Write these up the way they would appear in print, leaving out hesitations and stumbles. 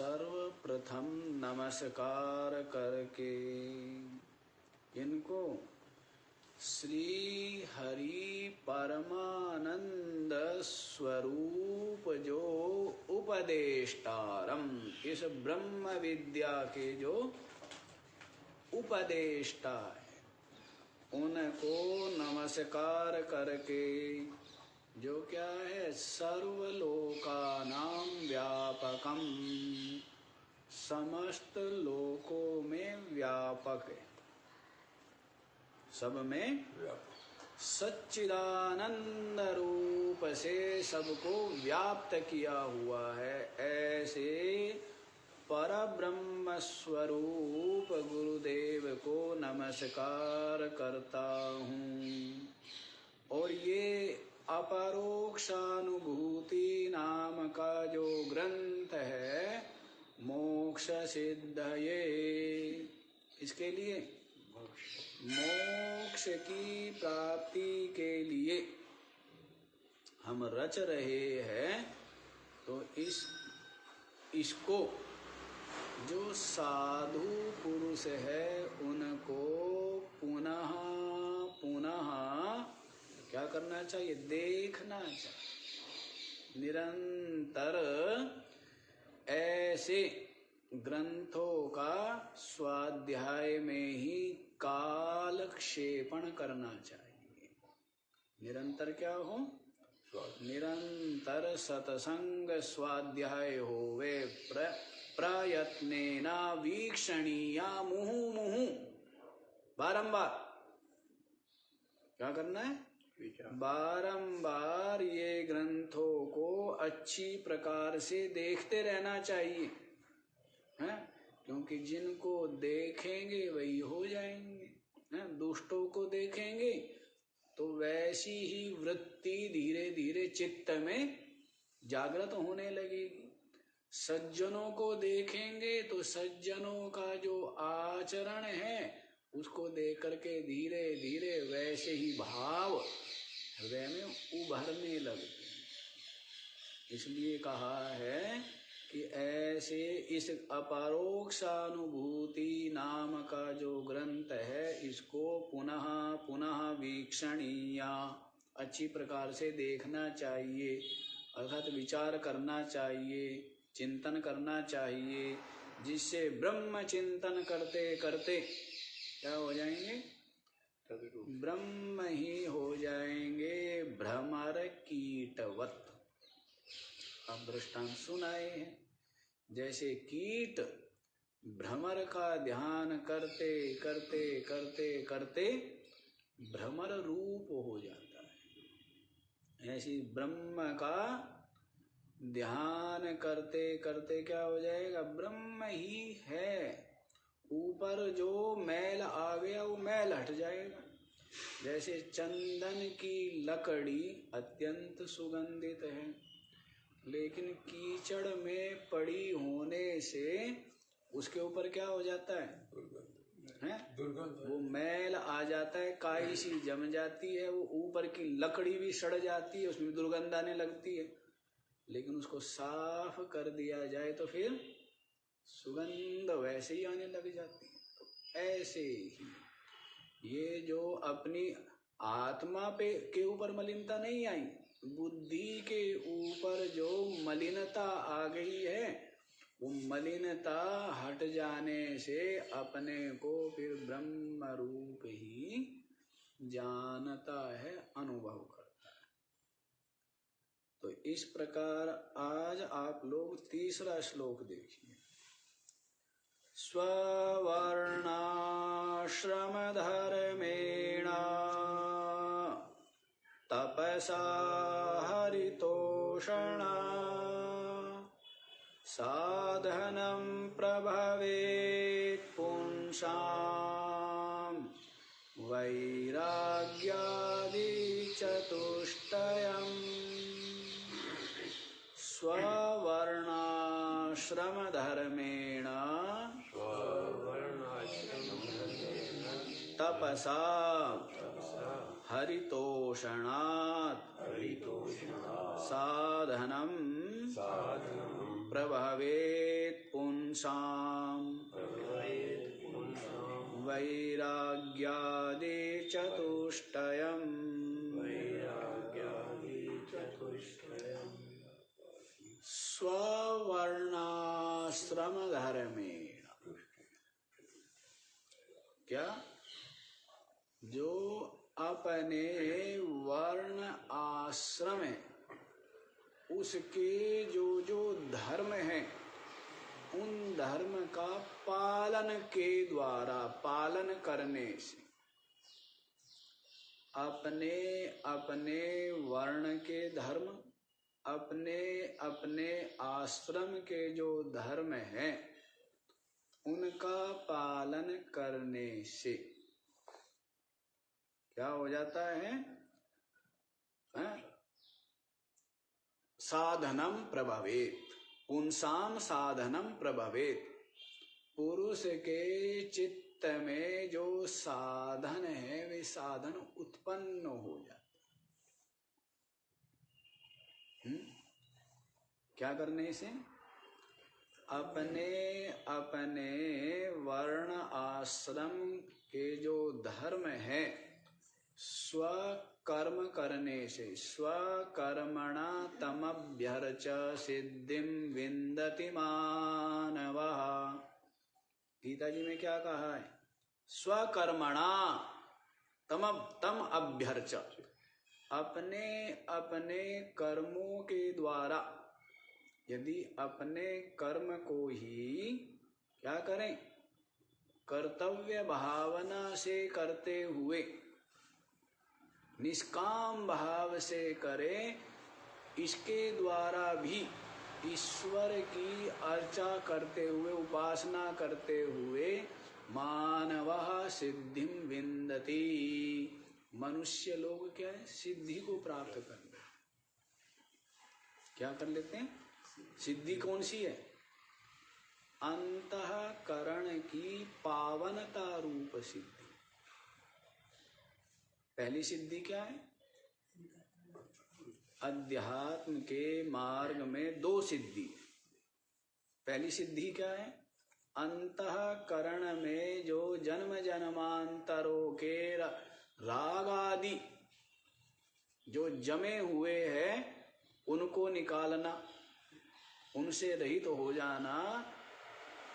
सर्वप्रथम नमस्कार करके इनको श्री हरि परमानंद स्वरूप जो उपदेष्टारम, इस ब्रह्म विद्या के जो उपदेष्टा है उनको नमस्कार करके, जो क्या है सर्वलोकानां व्यापकम, समस्त लोकों में व्यापक है, सब में सच्चिदानंद रूप से सबको व्याप्त किया हुआ है, ऐसे परब्रह्म स्वरूप गुरुदेव को नमस्कार करता हूँ। और ये अपरोक्षानुभूति नाम का जो ग्रंथ है मोक्ष सिद्धये, इसके लिए मोक्ष की प्राप्ति के लिए हम रच रहे हैं। तो इसको जो साधु पुरुष है उनको पुनः पुनः क्या करना चाहिए, देखना चाहिए। निरंतर ऐसे ग्रंथों का स्वाध्याय में ही कालक्षेपण करना चाहिए। निरंतर क्या हो, निरंतर सत्संग स्वाध्याय होवे, प्रयत्नेन वीक्षणीया मुहु मुहु, बारंबार क्या करना है, बारंबार ये ग्रंथों को अच्छी प्रकार से देखते रहना चाहिए, हैं? क्योंकि जिनको देखेंगे वही हो जाएंगे, हैं? दुष्टों को देखेंगे तो वैसी ही वृत्ति धीरे धीरे चित्त में जागृत होने लगेगी। सज्जनों को देखेंगे तो सज्जनों का जो आचरण है उसको देख करके धीरे धीरे वैसे ही भाव हृदय में उभरने लगते हैं। इसलिए कहा है कि ऐसे इस अपरोक्षानुभूति नाम का जो ग्रंथ है इसको पुनः पुनः वीक्षणीया, अच्छी प्रकार से देखना चाहिए, अर्थात विचार करना चाहिए, चिंतन करना चाहिए, जिससे ब्रह्म चिंतन करते करते क्या हो जाएंगे, ब्रह्म ही हो जाएंगे, भ्रमर कीटवत। अब दृष्टांत सुनाए हैं, जैसे कीट भ्रमर का ध्यान करते करते करते करते भ्रमर रूप हो जाता है, ऐसी ब्रह्म का ध्यान करते करते क्या हो जाएगा, ब्रह्म ही है। ऊपर जो मैल आ गया वो मैल हट जाएगा। जैसे चंदन की लकड़ी अत्यंत सुगंधित है, लेकिन कीचड़ में पड़ी होने से उसके ऊपर क्या हो जाता है, दुर्गंध, वो मैल आ जाता है, काई सी जम जाती है, वो ऊपर की लकड़ी भी सड़ जाती है, उसमें दुर्गंध आने लगती है। लेकिन उसको साफ कर दिया जाए तो फिर सुगंध वैसे ही आने लग जाती है। तो ऐसे ही ये जो अपनी आत्मा पे के ऊपर मलिनता नहीं आई, बुद्धि के ऊपर जो मलिनता आ गई है वो मलिनता हट जाने से अपने को फिर ब्रह्म रूप ही जानता है, अनुभव करता है। तो इस प्रकार आज आप लोग तीसरा श्लोक देखिए। स्ववर्णाश्रम धर्मेण तपसा हरितोषणा साधनं प्रभवेत् पुंसां वैराग्यादि चतुष्टयम्। स्ववर्णाश्रम धर्मेण तपसा हरितोषणात् साधनं प्रभवेत् पुंसाम् वैराग्यादि चतुष्टयम् स्ववर्णाश्रम धर्मेण। क्या? जो अपने वर्ण आश्रम है उसके जो जो धर्म हैं उन धर्म का पालन के द्वारा, पालन करने से, अपने अपने वर्ण के धर्म, अपने अपने आश्रम के जो धर्म हैं उनका पालन करने से क्या हो जाता है? साधनम प्रभवेत, पुंसाम साधनम प्रभवेत। पुरुष के चित्त में जो साधन है वे साधन उत्पन्न हो जाते। क्या करने से? अपने अपने वर्ण आश्रम के जो धर्म है स्वकर्म करने से, स्वकर्मणा तमभ्यर्च सिद्धिं विन्दति मानवः। गीता जी में क्या कहा है? स्वकर्मणा तम अभ्यर्च, अपने अपने कर्मों के द्वारा, यदि अपने कर्म को ही क्या करें? कर्तव्य भावना से करते हुए, निष्काम भाव से करें, इसके द्वारा भी ईश्वर की अर्चा करते हुए, उपासना करते हुए मानवः सिद्धिं विन्दति, मनुष्य लोग क्या है? सिद्धि को प्राप्त कर लेते। क्या कर लेते हैं? सिद्धि कौन सी है? अंतःकरण की पावनता रूप सिद्धि। पहली सिद्धि क्या है? अध्यात्म के मार्ग में दो सिद्धि। पहली सिद्धि क्या है? अंतःकरण में जो जन्म जन्मांतरों के राग आदि जो जमे हुए हैं उनको निकालना, उनसे रहित हो जाना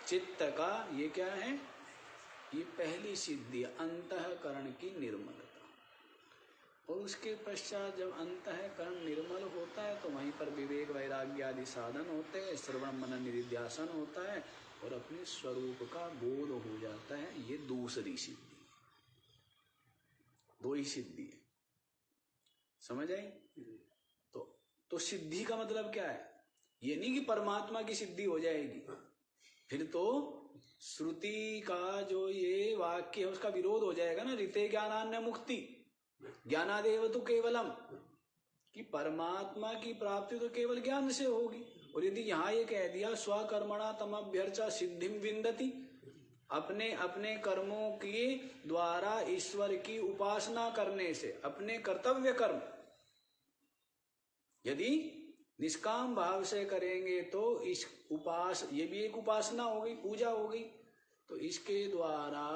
चित्त का, ये क्या है? ये पहली सिद्धि, अंतःकरण की निर्मलता। और उसके पश्चात जब अंतःकरण निर्मल होता है तो वहीं पर विवेक वैराग्य आदि साधन होते हैं, श्रवण मनन निधिध्यासन होता है और अपने स्वरूप का बोध हो जाता है। ये दूसरी सिद्धि। दो ही सिद्धि है, समझ आई? तो सिद्धि का मतलब क्या है? ये नहीं कि परमात्मा की सिद्धि हो जाएगी, फिर तो श्रुति का जो ये वाक्य है उसका विरोध हो जाएगा ना। ऋते ज्ञानान्य मुक्ति ज्ञानादेव तो केवलम, कि परमात्मा की प्राप्ति तो केवल ज्ञान से होगी। और यदि यहाँ ये कह दिया स्वकर्मणा तमभ्यर्चा सिद्धिं विन्दति, अपने अपने कर्मों के द्वारा ईश्वर की उपासना करने से, अपने कर्तव्य कर्म यदि निष्काम भाव से करेंगे तो इस ये भी एक उपासना हो गई, पूजा हो गई, तो इसके द्वारा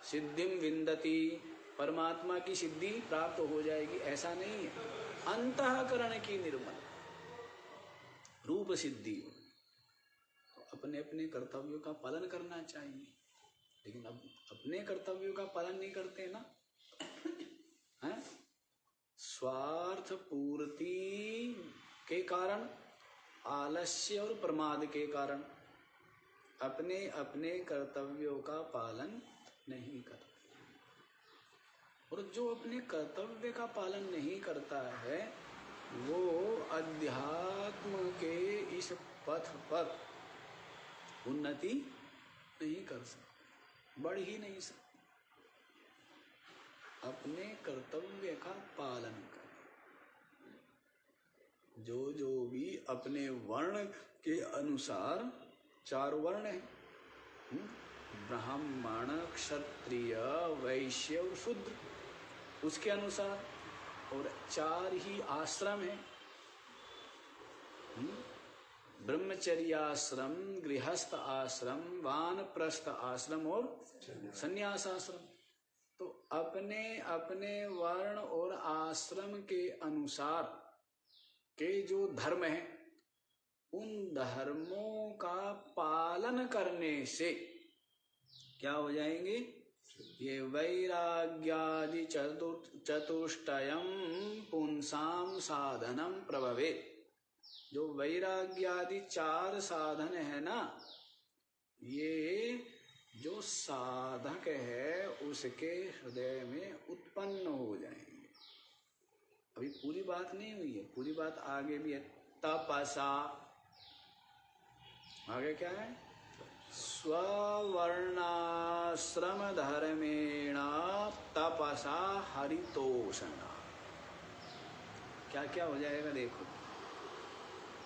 सिद्धिं विन्दति, परमात्मा की सिद्धि प्राप्त हो जाएगी। ऐसा नहीं है। अंतःकरण की निर्मल रूप सिद्धि। तो अपने अपने कर्तव्यों का पालन करना चाहिए, लेकिन अब अपने कर्तव्यों का पालन नहीं करते ना, हैं? स्वार्थ पूर्ति के कारण, आलस्य और प्रमाद के कारण अपने अपने कर्तव्यों का पालन नहीं करते। और जो अपने कर्तव्य का पालन नहीं करता है वो अध्यात्म के इस पथ पर उन्नति नहीं कर सकता, बढ़ ही नहीं सकता। अपने कर्तव्य का पालन करें। जो भी अपने वर्ण के अनुसार, 4 वर्ण हैं, ब्राह्मण क्षत्रिय वैश्य और शूद्र, उसके अनुसार, और 4 ही आश्रम हैं, ब्रह्मचर्याश्रम, गृहस्थ आश्रम, वानप्रस्थ आश्रम और संन्यास आश्रम। तो अपने अपने वर्ण और आश्रम के अनुसार के जो धर्म है, उन धर्मों का पालन करने से क्या हो जाएंगे? ये वैराग्यादि चतुष्टयम पुंसाम साधनम प्रभवेत्। जो वैराग्यादि 4 साधन है ना, ये जो साधक है उसके हृदय में उत्पन्न हो जाएंगे। अभी पूरी बात नहीं हुई है, पूरी बात आगे भी है। तपसा, आगे क्या है? स्ववर्णाश्रम धर्मेण तपसा हरितोषणा। क्या क्या हो जाएगा देखो।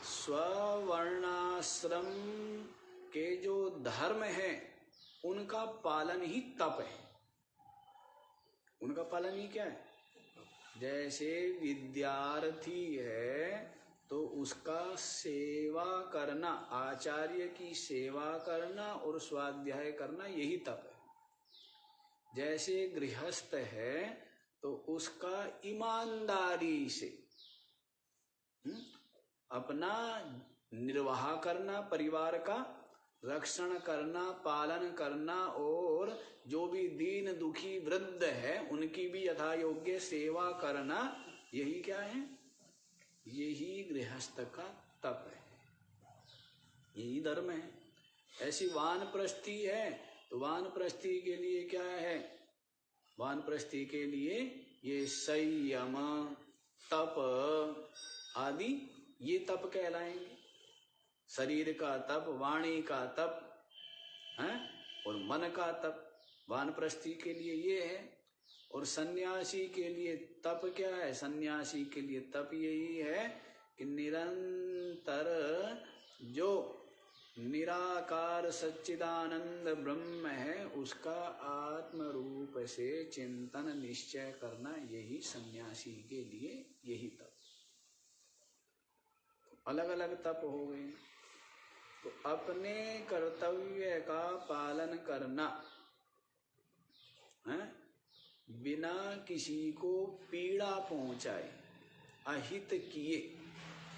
स्ववर्णाश्रम के जो धर्म है उनका पालन ही तप है। उनका पालन ही क्या है? जैसे विद्यार्थी है तो उसका सेवा करना, आचार्य की सेवा करना और स्वाध्याय करना, यही तप है। जैसे गृहस्थ है तो उसका ईमानदारी से अपना निर्वाह करना, परिवार का रक्षण करना, पालन करना, और जो भी दीन दुखी वृद्ध है उनकी भी यथा योग्य सेवा करना, यही क्या है? यही गृहस्थ का तप है, यही धर्म है। ऐसी वानप्रस्थी है तो वानप्रस्थी के लिए क्या है? वानप्रस्थी के लिए ये संयम, तप आदि ये तप कहलाएंगे। शरीर का तप, वाणी का तप है और मन का तप वानप्रस्थी के लिए ये है। और सन्यासी के लिए तप क्या है? सन्यासी के लिए तप यही है कि निरंतर जो निराकार सच्चिदानंद ब्रह्म है उसका आत्म रूप से चिंतन निश्चय करना, यही सन्यासी के लिए यही तप। अलग अलग तप हो गए। तो अपने कर्तव्य का पालन करना है, बिना किसी को पीड़ा पहुंचाए, अहित किए,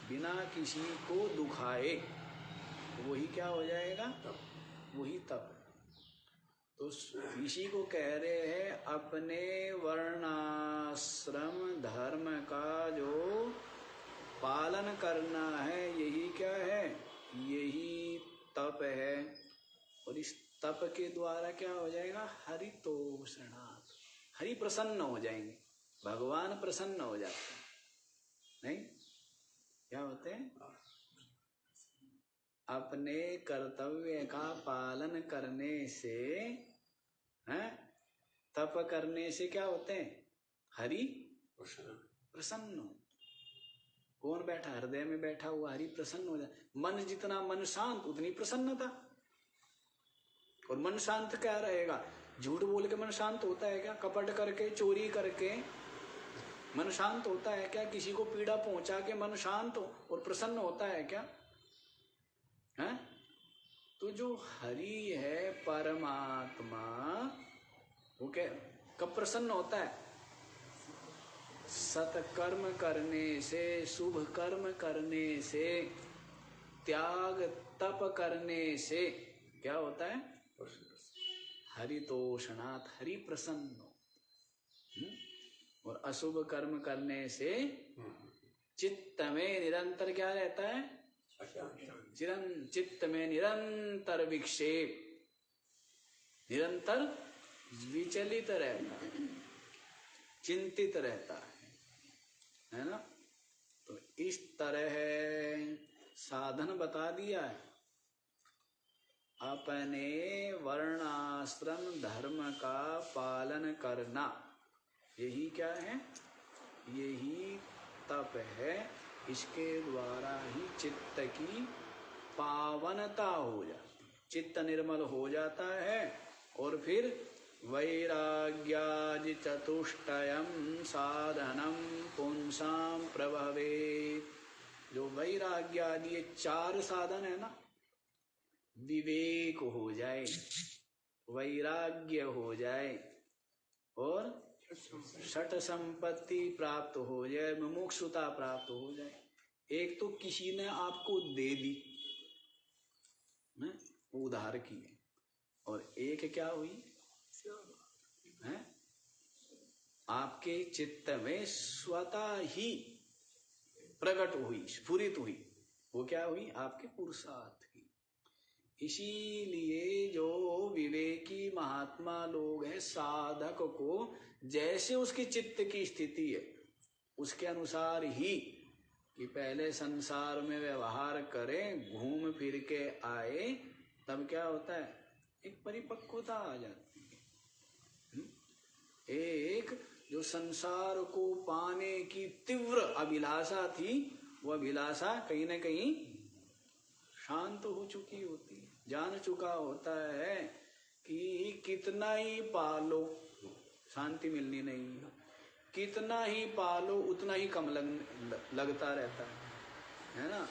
बिना किसी को दुखाए, वही क्या हो जाएगा? वही तप। तो इसी को कह रहे हैं अपने वर्णाश्रम धर्म का जो पालन करना है, यही क्या है? यही तप है। और इस तप के द्वारा क्या हो जाएगा? हरितोषणात्, हरि प्रसन्न हो जाएंगे, भगवान प्रसन्न हो जाते हैं। नहीं, क्या होते हैं? अपने कर्तव्य का पालन करने से, हैं, तप करने से क्या होते हैं? हरि प्रसन्न हो। कौन बैठा? हृदय में बैठा हुआ हरि प्रसन्न हो जाए। मन जितना मन शांत उतनी प्रसन्नता। और मन शांत क्या रहेगा? झूठ बोल के मन शांत होता है क्या? कपट करके, चोरी करके मन शांत होता है क्या? किसी को पीड़ा पहुंचा के मन शांत हो और प्रसन्न होता है क्या? है? तो जो हरि है परमात्मा, वो क्या कब प्रसन्न होता है? सत्कर्म करने से, शुभ कर्म करने से, त्याग तप करने से क्या होता है? हरितोषणात्, हरि प्रसन्न हो। और अशुभ कर्म करने से चित्त में निरंतर क्या रहता है? चित्त में निरंतर विक्षेप, निरंतर विचलित रहता है, चिंतित रहता है ना? तो इस तरह साधन बता दिया है। अपने वर्णाश्रम धर्म का पालन करना, यही क्या है? यही तप है। इसके द्वारा ही चित्त की पावनता हो जाती है, चित्त निर्मल हो जाता है। और फिर वैराग्यादि चतुष्टयम साधनम पुंसाम प्रभवेत्। जो वैराग्य आदि ये 4 साधन है ना, विवेक हो जाए, वैराग्य हो जाए और षट संपत्ति प्राप्त हो जाए, मुमुक्षुता प्राप्त हो जाए। एक तो किसी ने आपको दे दी, उधार की, और एक क्या हुई है, आपके चित्त में स्वतः ही प्रकट हुई, स्फुरित हुई। वो क्या हुई? आपके पुरुषार्थ की। इसीलिए जो विवेकी महात्मा लोग हैं, साधक को जैसे उसके चित्त की स्थिति है उसके अनुसार ही कि पहले संसार में व्यवहार करें, घूम फिर के आए, तब क्या होता है? एक परिपक्वता आ जाती है। एक जो संसार को पाने की तीव्र अभिलाषा थी, वो अभिलाषा कहीं न कहीं शांत हो चुकी होती है। जान चुका होता है कि कितना ही पालो शांति मिलनी नहीं है, कितना ही पालो उतना ही कम लगता रहता है ना।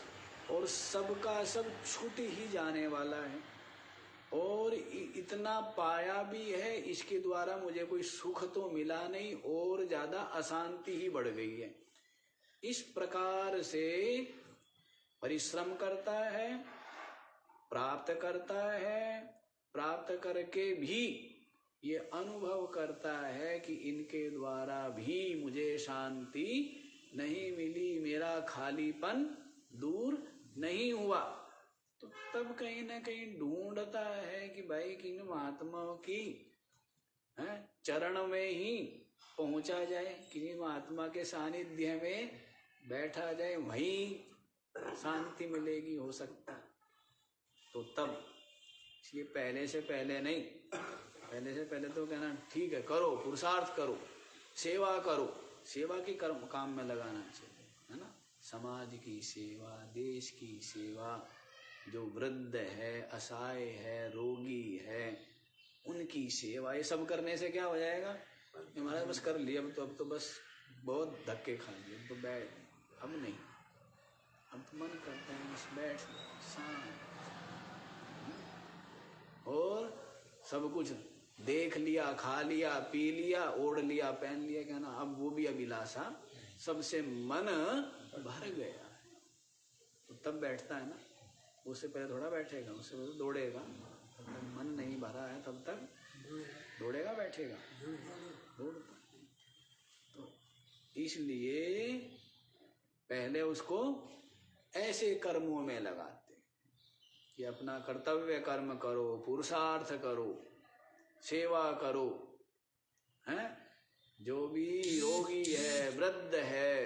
और सबका सब छूट ही जाने वाला है, और इतना पाया भी है, इसके द्वारा मुझे कोई सुख तो मिला नहीं, और ज्यादा अशांति ही बढ़ गई है। इस प्रकार से परिश्रम करता है, प्राप्त करता है, प्राप्त करके भी ये अनुभव करता है कि इनके द्वारा भी मुझे शांति नहीं मिली, मेरा खालीपन दूर नहीं हुआ। तो तब कहीं ना कहीं ढूंढता है कि भाई किन महात्माओं की चरण में ही पहुंचा जाए, किसी महात्मा के सानिध्य में बैठा जाए, वहीं शांति मिलेगी, हो सकता। तो तब ये पहले से पहले नहीं, पहले से पहले तो कहना ठीक है, करो, पुरुषार्थ करो, सेवा करो, सेवा की कर्म काम में लगाना चाहिए, है ना। समाज की सेवा, देश की सेवा, जो वृद्ध है, असहाय है, रोगी है, उनकी सेवा, ये सब करने से क्या हो जाएगा? हमारा बस कर लिया, अब तो बस बहुत धक्के खा लिए, तो बैठ, अब नहीं, अब तो मन करता है बस बैठ शांत, और सब कुछ देख लिया, खा लिया, पी लिया, ओढ़ लिया, पहन लिया, कहना अब वो भी अभिलाषा, सबसे मन भर गया। तो तब बैठता है ना, उससे पहले थोड़ा बैठेगा, उससे पहले दौड़ेगा। तब तक मन नहीं भरा है, तब तक दौड़ेगा, बैठेगा, दौड़ता। तो इसलिए पहले उसको ऐसे कर्मों में लगाते कि अपना कर्तव्य कर्म करो, पुरुषार्थ करो, सेवा करो, हैं? जो भी रोगी है, वृद्ध है,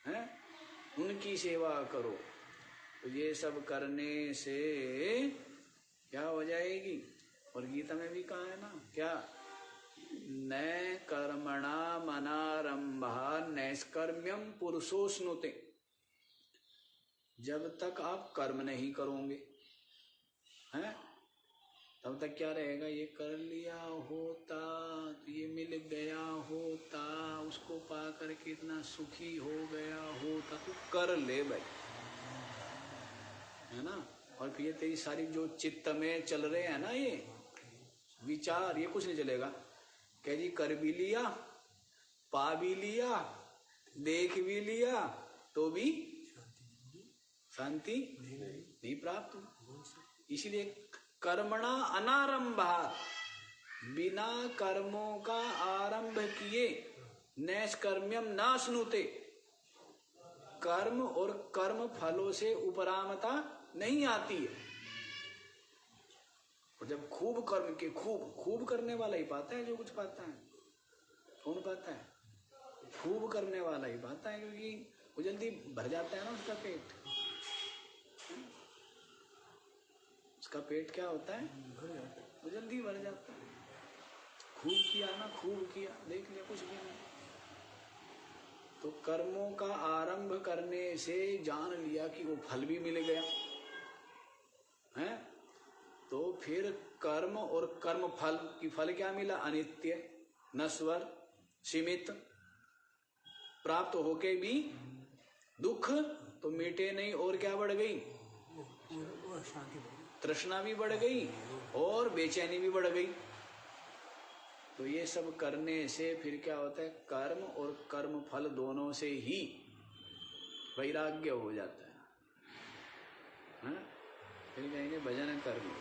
हैं? उनकी सेवा करो। तो ये सब करने से क्या हो जाएगी? और गीता में भी कहा है ना, क्या? न कर्मणा मनारंभा नैष्कर्म्यम पुरुषोस्नुते। जब तक आप कर्म नहीं करोगे, हैं, तब तक क्या रहेगा? ये कर लिया होता तो ये मिल गया होता, उसको पा करके इतना सुखी हो गया होता, तो कर ले भाई, है ना। और फिर ये तेरी सारी जो चित्त में चल रहे हैं ना ये विचार, ये कुछ नहीं चलेगा। कह जी कर भी लिया, पा भी लिया, देख भी लिया, तो भी शांति नहीं प्राप्त हुई। इसलिए कर्मणा अनारंभा, बिना कर्मों का आरंभ किए नैष्कर्म्यम नाश्नुते, कर्म और कर्म फलों से उपरामता नहीं आती है। और जब खूब कर्म के, खूब करने वाला ही पाता है जो कुछ पाता है। कौन पाता है? खूब करने वाला ही पाता है, क्योंकि वो जल्दी भर जाता है ना उसका पेट। उसका पेट क्या होता है? वो जल्दी भर जाता है। खूब किया ना, खूब किया, देख लिया, कुछ भी नहीं। तो कर्मों का आरंभ करने से जान लिया कि वो फल भी मिल गया है, तो फिर कर्म और कर्म फल की फल क्या मिला? अनित्य, नश्वर, सीमित, प्राप्त होके भी दुख, तो तो मिटे नहीं और क्या बढ़ गई? तृष्णा भी बढ़ गई और बेचैनी भी बढ़ गई। तो ये सब करने से फिर क्या होता है? कर्म और कर्म फल दोनों से ही वैराग्य हो जाता है। हाँ? फिर कहेंगे भजन कर लो।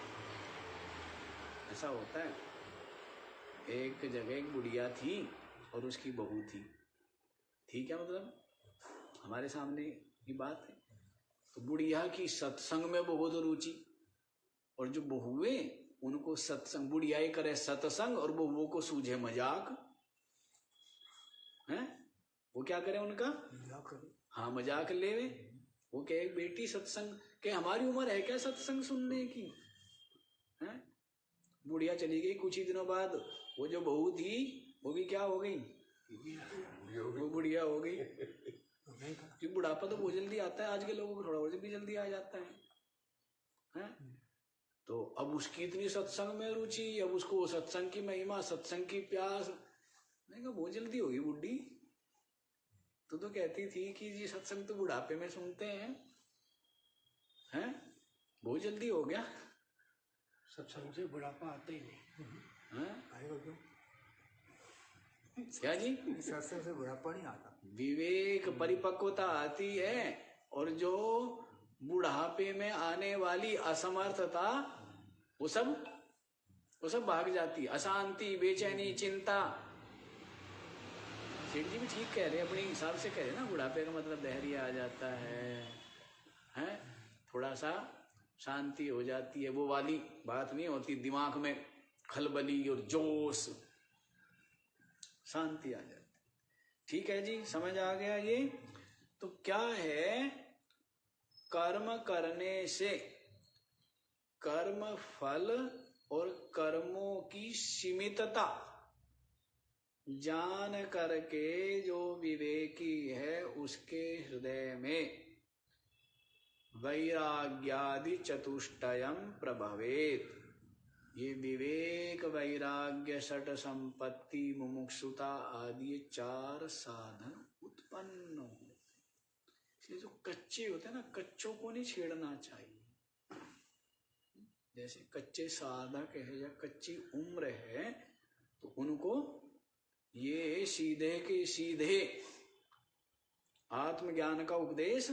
ऐसा होता है। एक जगह एक बुढ़िया थी और उसकी बहू थी। ठीक है, मतलब हमारे सामने की बात है। तो बुढ़िया की सत्संग में बहुत रुचि, और जो बहुए उनको सत्संग, बुढ़िया ही करे सत्संग और बहुओं को सूझे मजाक है। वो क्या करे? उनका हाँ मजाक लेवे। वो कहे बेटी सत्संग के, हमारी उम्र है क्या सत्संग सुनने की? है? बुढ़िया चली गई। कुछ ही दिनों बाद वो जो बहू थी वो भी क्या हो गई? वो बुढ़िया हो गई। कि बुढ़ापा तो बहुत जल्दी आता है, आज के लोगों को थोड़ा और भी जल्दी आ जाता है? तो अब उसकी इतनी सत्संग में रुचि, अब उसको सत्संग की महिमा, सत्संग की प्यास। मैंने कहा बहुत जल्दी होगी बुढ़ी। तो कहती थी कि जी सत्संग तो बुढ़ापे में सुनते हैं, बहुत जल्दी हो गया। सत्संग से बुढ़ापा आता ही नहीं। आएगा क्यों? क्या जी? सत्संग से बुढ़ापा नहीं आता। विवेक परिपक्वता आती है, और जो बुढ़ापे में आने वाली असमर्थता वो सब भाग जाती। अशांति, बेचैनी, चिंता। सेठ जी भी ठीक कह रहे हैं, अपने हिसाब से कह रहे हैं ना। बुढ़ापे का मतलब धैर्य आ जाता है, थोड़ा सा शांति हो जाती है। वो वाली बात नहीं होती, दिमाग में खलबली और जोश, शांति आ जाती। ठीक है जी, समझ आ गया ये? तो क्या है? कर्म करने से कर्म फल और कर्मों की सीमितता जान करके जो विवेकी है उसके हृदय में वैराग्यादि चतुष्टयम प्रभवेत। ये विवेक, वैराग्य, षट संपत्ति, मुमुक्षुता आदि 4 साधन उत्पन्न हो। इसलिए जो कच्चे होते हैं ना, कच्चों को नहीं छेड़ना चाहिए। जैसे कच्चे साधक है या कच्ची उम्र है, तो उनको ये सीधे के सीधे आत्मज्ञान का उपदेश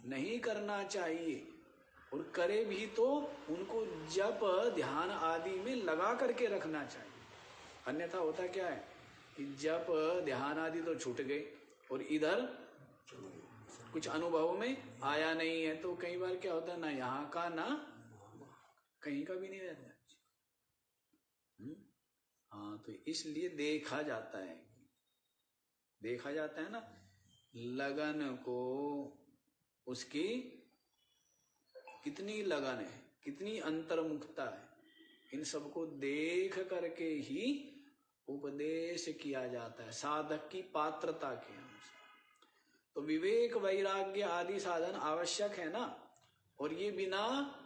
नहीं करना चाहिए। और करे भी तो उनको जप, ध्यान आदि में लगा करके रखना चाहिए। अन्यथा होता क्या है कि जप, ध्यान आदि तो छूट गए और इधर कुछ अनुभव में आया नहीं है। तो कई बार क्या होता है, ना यहाँ का ना कहीं का भी नहीं रहता। हाँ, तो इसलिए देखा जाता है ना लगन को, उसकी कितनी लगन है, कितनी अंतर्मुखता है, इन सबको देख करके ही उपदेश किया जाता है साधक की पात्रता के अनुसार। तो विवेक, वैराग्य आदि साधन आवश्यक है ना, और ये बिना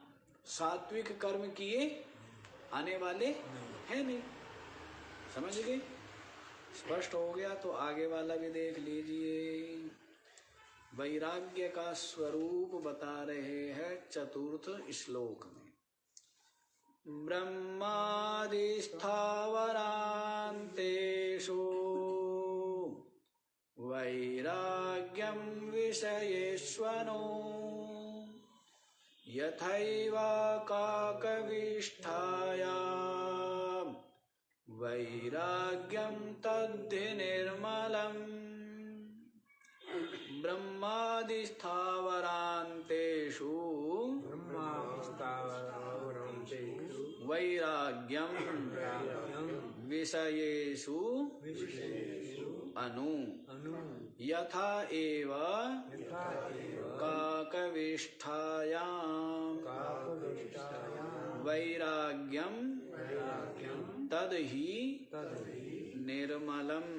सात्विक कर्म किए आने वाले हैं नहीं। समझ गए? स्पष्ट हो गया? तो आगे वाला भी देख लीजिए। वैराग्य का स्वरूप बता रहे हैं 4th श्लोक में। ब्रह्मादिस्थावरान्तेषु वैराग्यं विषयेष्वनो यथैव काकविष्ठायां वैराग्यं तद्धि निर्मलम्। ब्रह्मादिस्थावरान्तेषु वैराग्यं विषयेषु अनु यथा एव काकविष्ठायां वैराग्यं तद्धि निर्मलम्।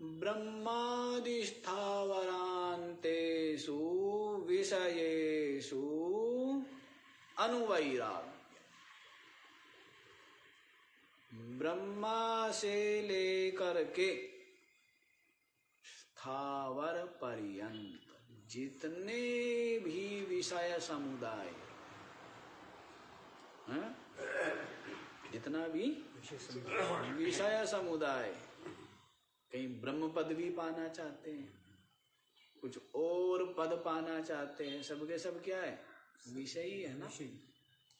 ब्रह्मादिस्थावरान्तेषु विषयेषु अनुवैराग्य। ब्रह्मा से लेकर के स्थावर पर्यंत जितने भी विषय समुदाय, जितना भी विषय समुदाय, कहीं ब्रह्म पद भी पाना चाहते हैं, कुछ और पद पाना चाहते हैं, सबके सब क्या है? विषय ही है ना।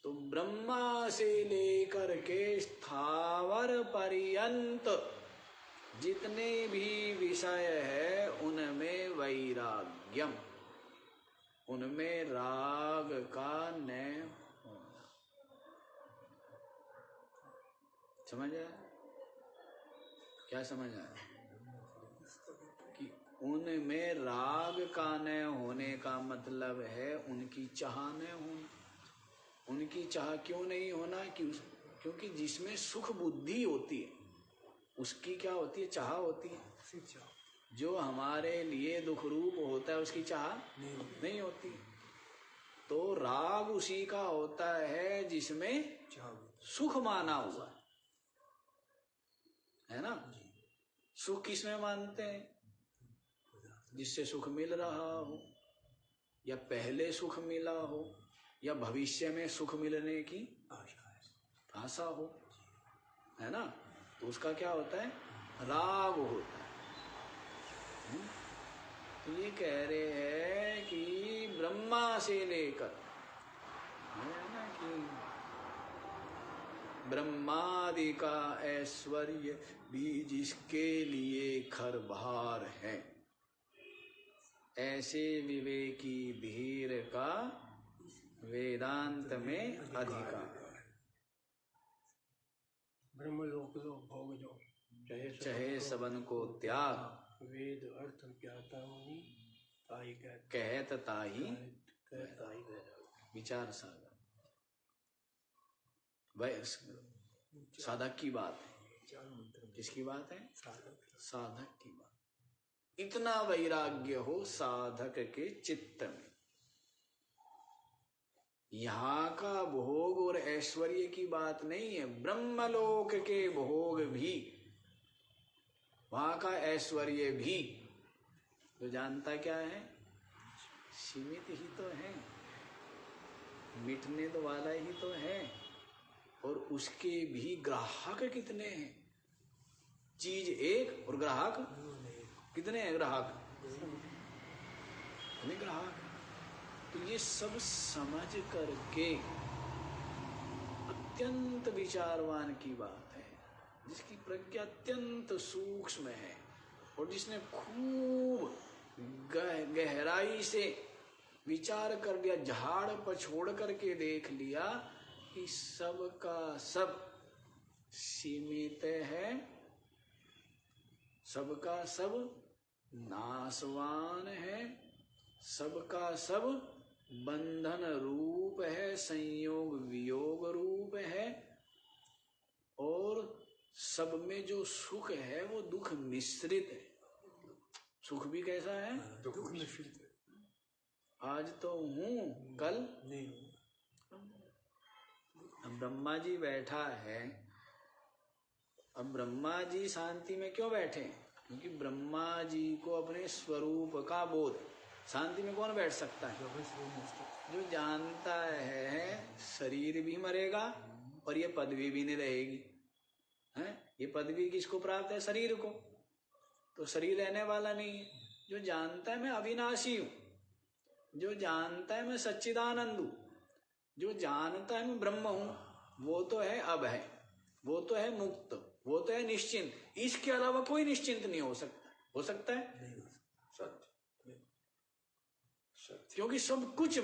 तो ब्रह्मा से लेकर के स्थावर पर्यंत जितने भी विषय है उनमें वैराग्यम, उनमें राग का न होना। समझ आया? क्या समझ आया? कि उनमें राग का न होने का मतलब है उनकी चाह न होना। उनकी चाह क्यों नहीं होना? क्योंकि जिसमें सुख बुद्धि होती है उसकी क्या होती है? चाह होती है। जो हमारे लिए दुख रूप होता है उसकी चाह नहीं होती। तो राग उसी का होता है जिसमें सुख माना हुआ है ना। सुख किसमें मानते हैं? जिससे सुख मिल रहा हो, या पहले सुख मिला हो, या भविष्य में सुख मिलने की आशा हो, है ना। तो उसका क्या होता है? राग होता है। तो ये कह रहे हैं कि ब्रह्मा से लेकर, है ना, कि ब्रह्मादि का ऐश्वर्य भी जिसके लिए खर भार है, ऐसे विवेकी धीर का वेदांत में अधिकार। ब्रह्मलोक लो भोग जो, चाहे सबन को त्याग, वेद अर्थ ज्ञाता मुनि ताई कहत ताही विचार सागर। वह साधक की बात है। किसकी बात है? साधक की बात। इतना वैराग्य हो साधक के चित्त में। यहाँ का भोग और ऐश्वर्य की बात नहीं है, ब्रह्मलोक के भोग भी, वहां का ऐश्वर्य भी तो जानता क्या है? सीमित ही तो है, मिटने तो वाला ही तो है। और उसके भी ग्राहक कितने हैं? चीज एक और ग्राहक कितने हैं? ग्राहक कितने ग्राहक? तो ये सब समझ करके अत्यंत विचारवान की बात है, जिसकी प्रज्ञा अत्यंत सूक्ष्म है और जिसने खूब गहराई से विचार कर लिया, झाड़ पछोड़ करके देख लिया कि सब का सब सीमित है, सबका सब नाशवान है, सबका सब बंधन रूप है, संयोग वियोग रूप है, और सब में जो सुख है वो दुख मिश्रित है। सुख भी कैसा है? दुख मिश्रित है। आज तो हूं, कल नहीं। अब ब्रह्मा जी बैठा है। अब ब्रह्मा जी शांति में क्यों बैठे? क्योंकि ब्रह्मा जी को अपने स्वरूप का बोध। शांति में कौन बैठ सकता है? जो जानता है शरीर भी मरेगा और ये पदवी भी नहीं रहेगी, है? ये पदवी किसको प्राप्त है? शरीर को। तो शरीर रहने वाला नहीं है। जो जानता है मैं अविनाशी हूं, जो जानता है मैं सच्चिदानंद हूं, जो जानता है मैं ब्रह्म हूं, वो तो है अब है, वो तो है मुक्त, वो तो है निश्चिंत। इसके अलावा कोई निश्चिंत नहीं हो सकता। हो सकता है? नहीं हो सकता। क्योंकि सब कुछ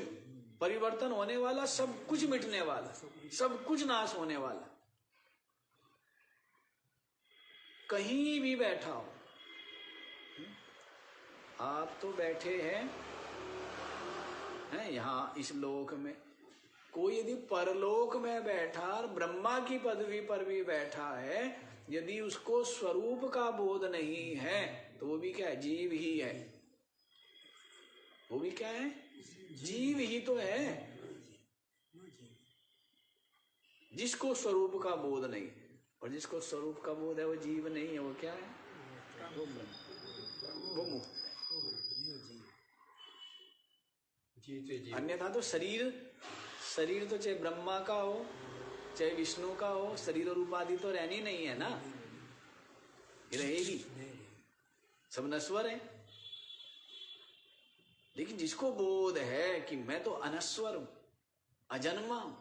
परिवर्तन होने वाला, सब कुछ मिटने वाला, सब कुछ नाश होने वाला। कहीं भी बैठा हो, आप तो बैठे हैं यहाँ इस लोक में, कोई यदि परलोक में बैठा और ब्रह्मा की पदवी पर भी बैठा है, यदि उसको स्वरूप का बोध नहीं है तो वो भी क्या है? जीव ही है। वो भी क्या है? जीव ही तो है। जिसको स्वरूप का बोध नहीं है, और जिसको स्वरूप का बोध है वो जीव नहीं है, वो क्या है? वो ब्रह्म। वो मुक्त है। अन्यथा तो शरीर तो चाहे ब्रह्मा का हो चाहे विष्णु का हो, शरीर और उपाधि तो रहनी नहीं है ना, ये रहेगी, सब नश्वर है। लेकिन जिसको बोध है कि मैं तो अनश्वर हूं, अजन्मा हूं,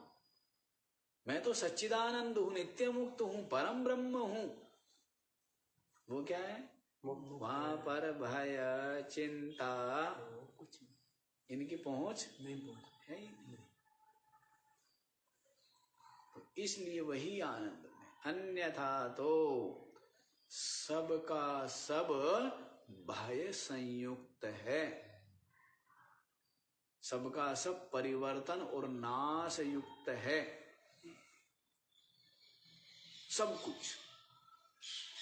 मैं तो सच्चिदानंद हूं, नित्य मुक्त हूं, परम ब्रह्म हूं, वो क्या है? वहां पर भय चिंता इनकी पहुंच नहीं है ही नहीं। तो इसलिए वही आनंद में, अन्यथा तो सबका सब भय संयुक्त है, सबका सब परिवर्तन और नाश युक्त है, सब कुछ।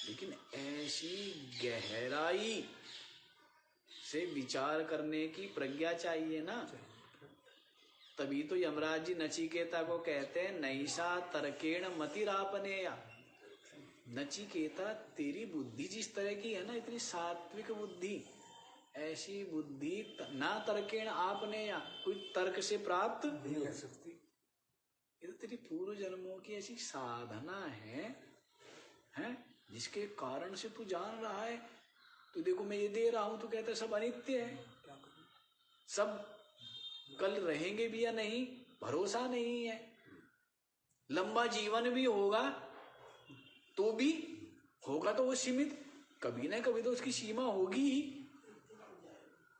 लेकिन ऐसी गहराई से विचार करने की प्रज्ञा चाहिए ना, तभी तो यमराज जी नचिकेता को कहते हैं नैषा तर्केण मतिरापनेया। नचिकेता तेरी बुद्धि जिस तरह की है ना, इतनी सात्विक बुद्धि, ऐसी बुद्धि ना तर्केण आपनेया, कोई तर्क से प्राप्त नहीं हो सकती। ये तो तेरी पूर्व जन्मों की ऐसी साधना है जिसके कारण से तू जान रहा है। तू देखो मैं ये दे रहा हूं, तू कहता है सब अनित्य है, सब कल रहेंगे भी या नहीं भरोसा नहीं है, लंबा जीवन भी होगा तो भी होगा तो वो सीमित, कभी ना कभी तो उसकी सीमा होगी ही,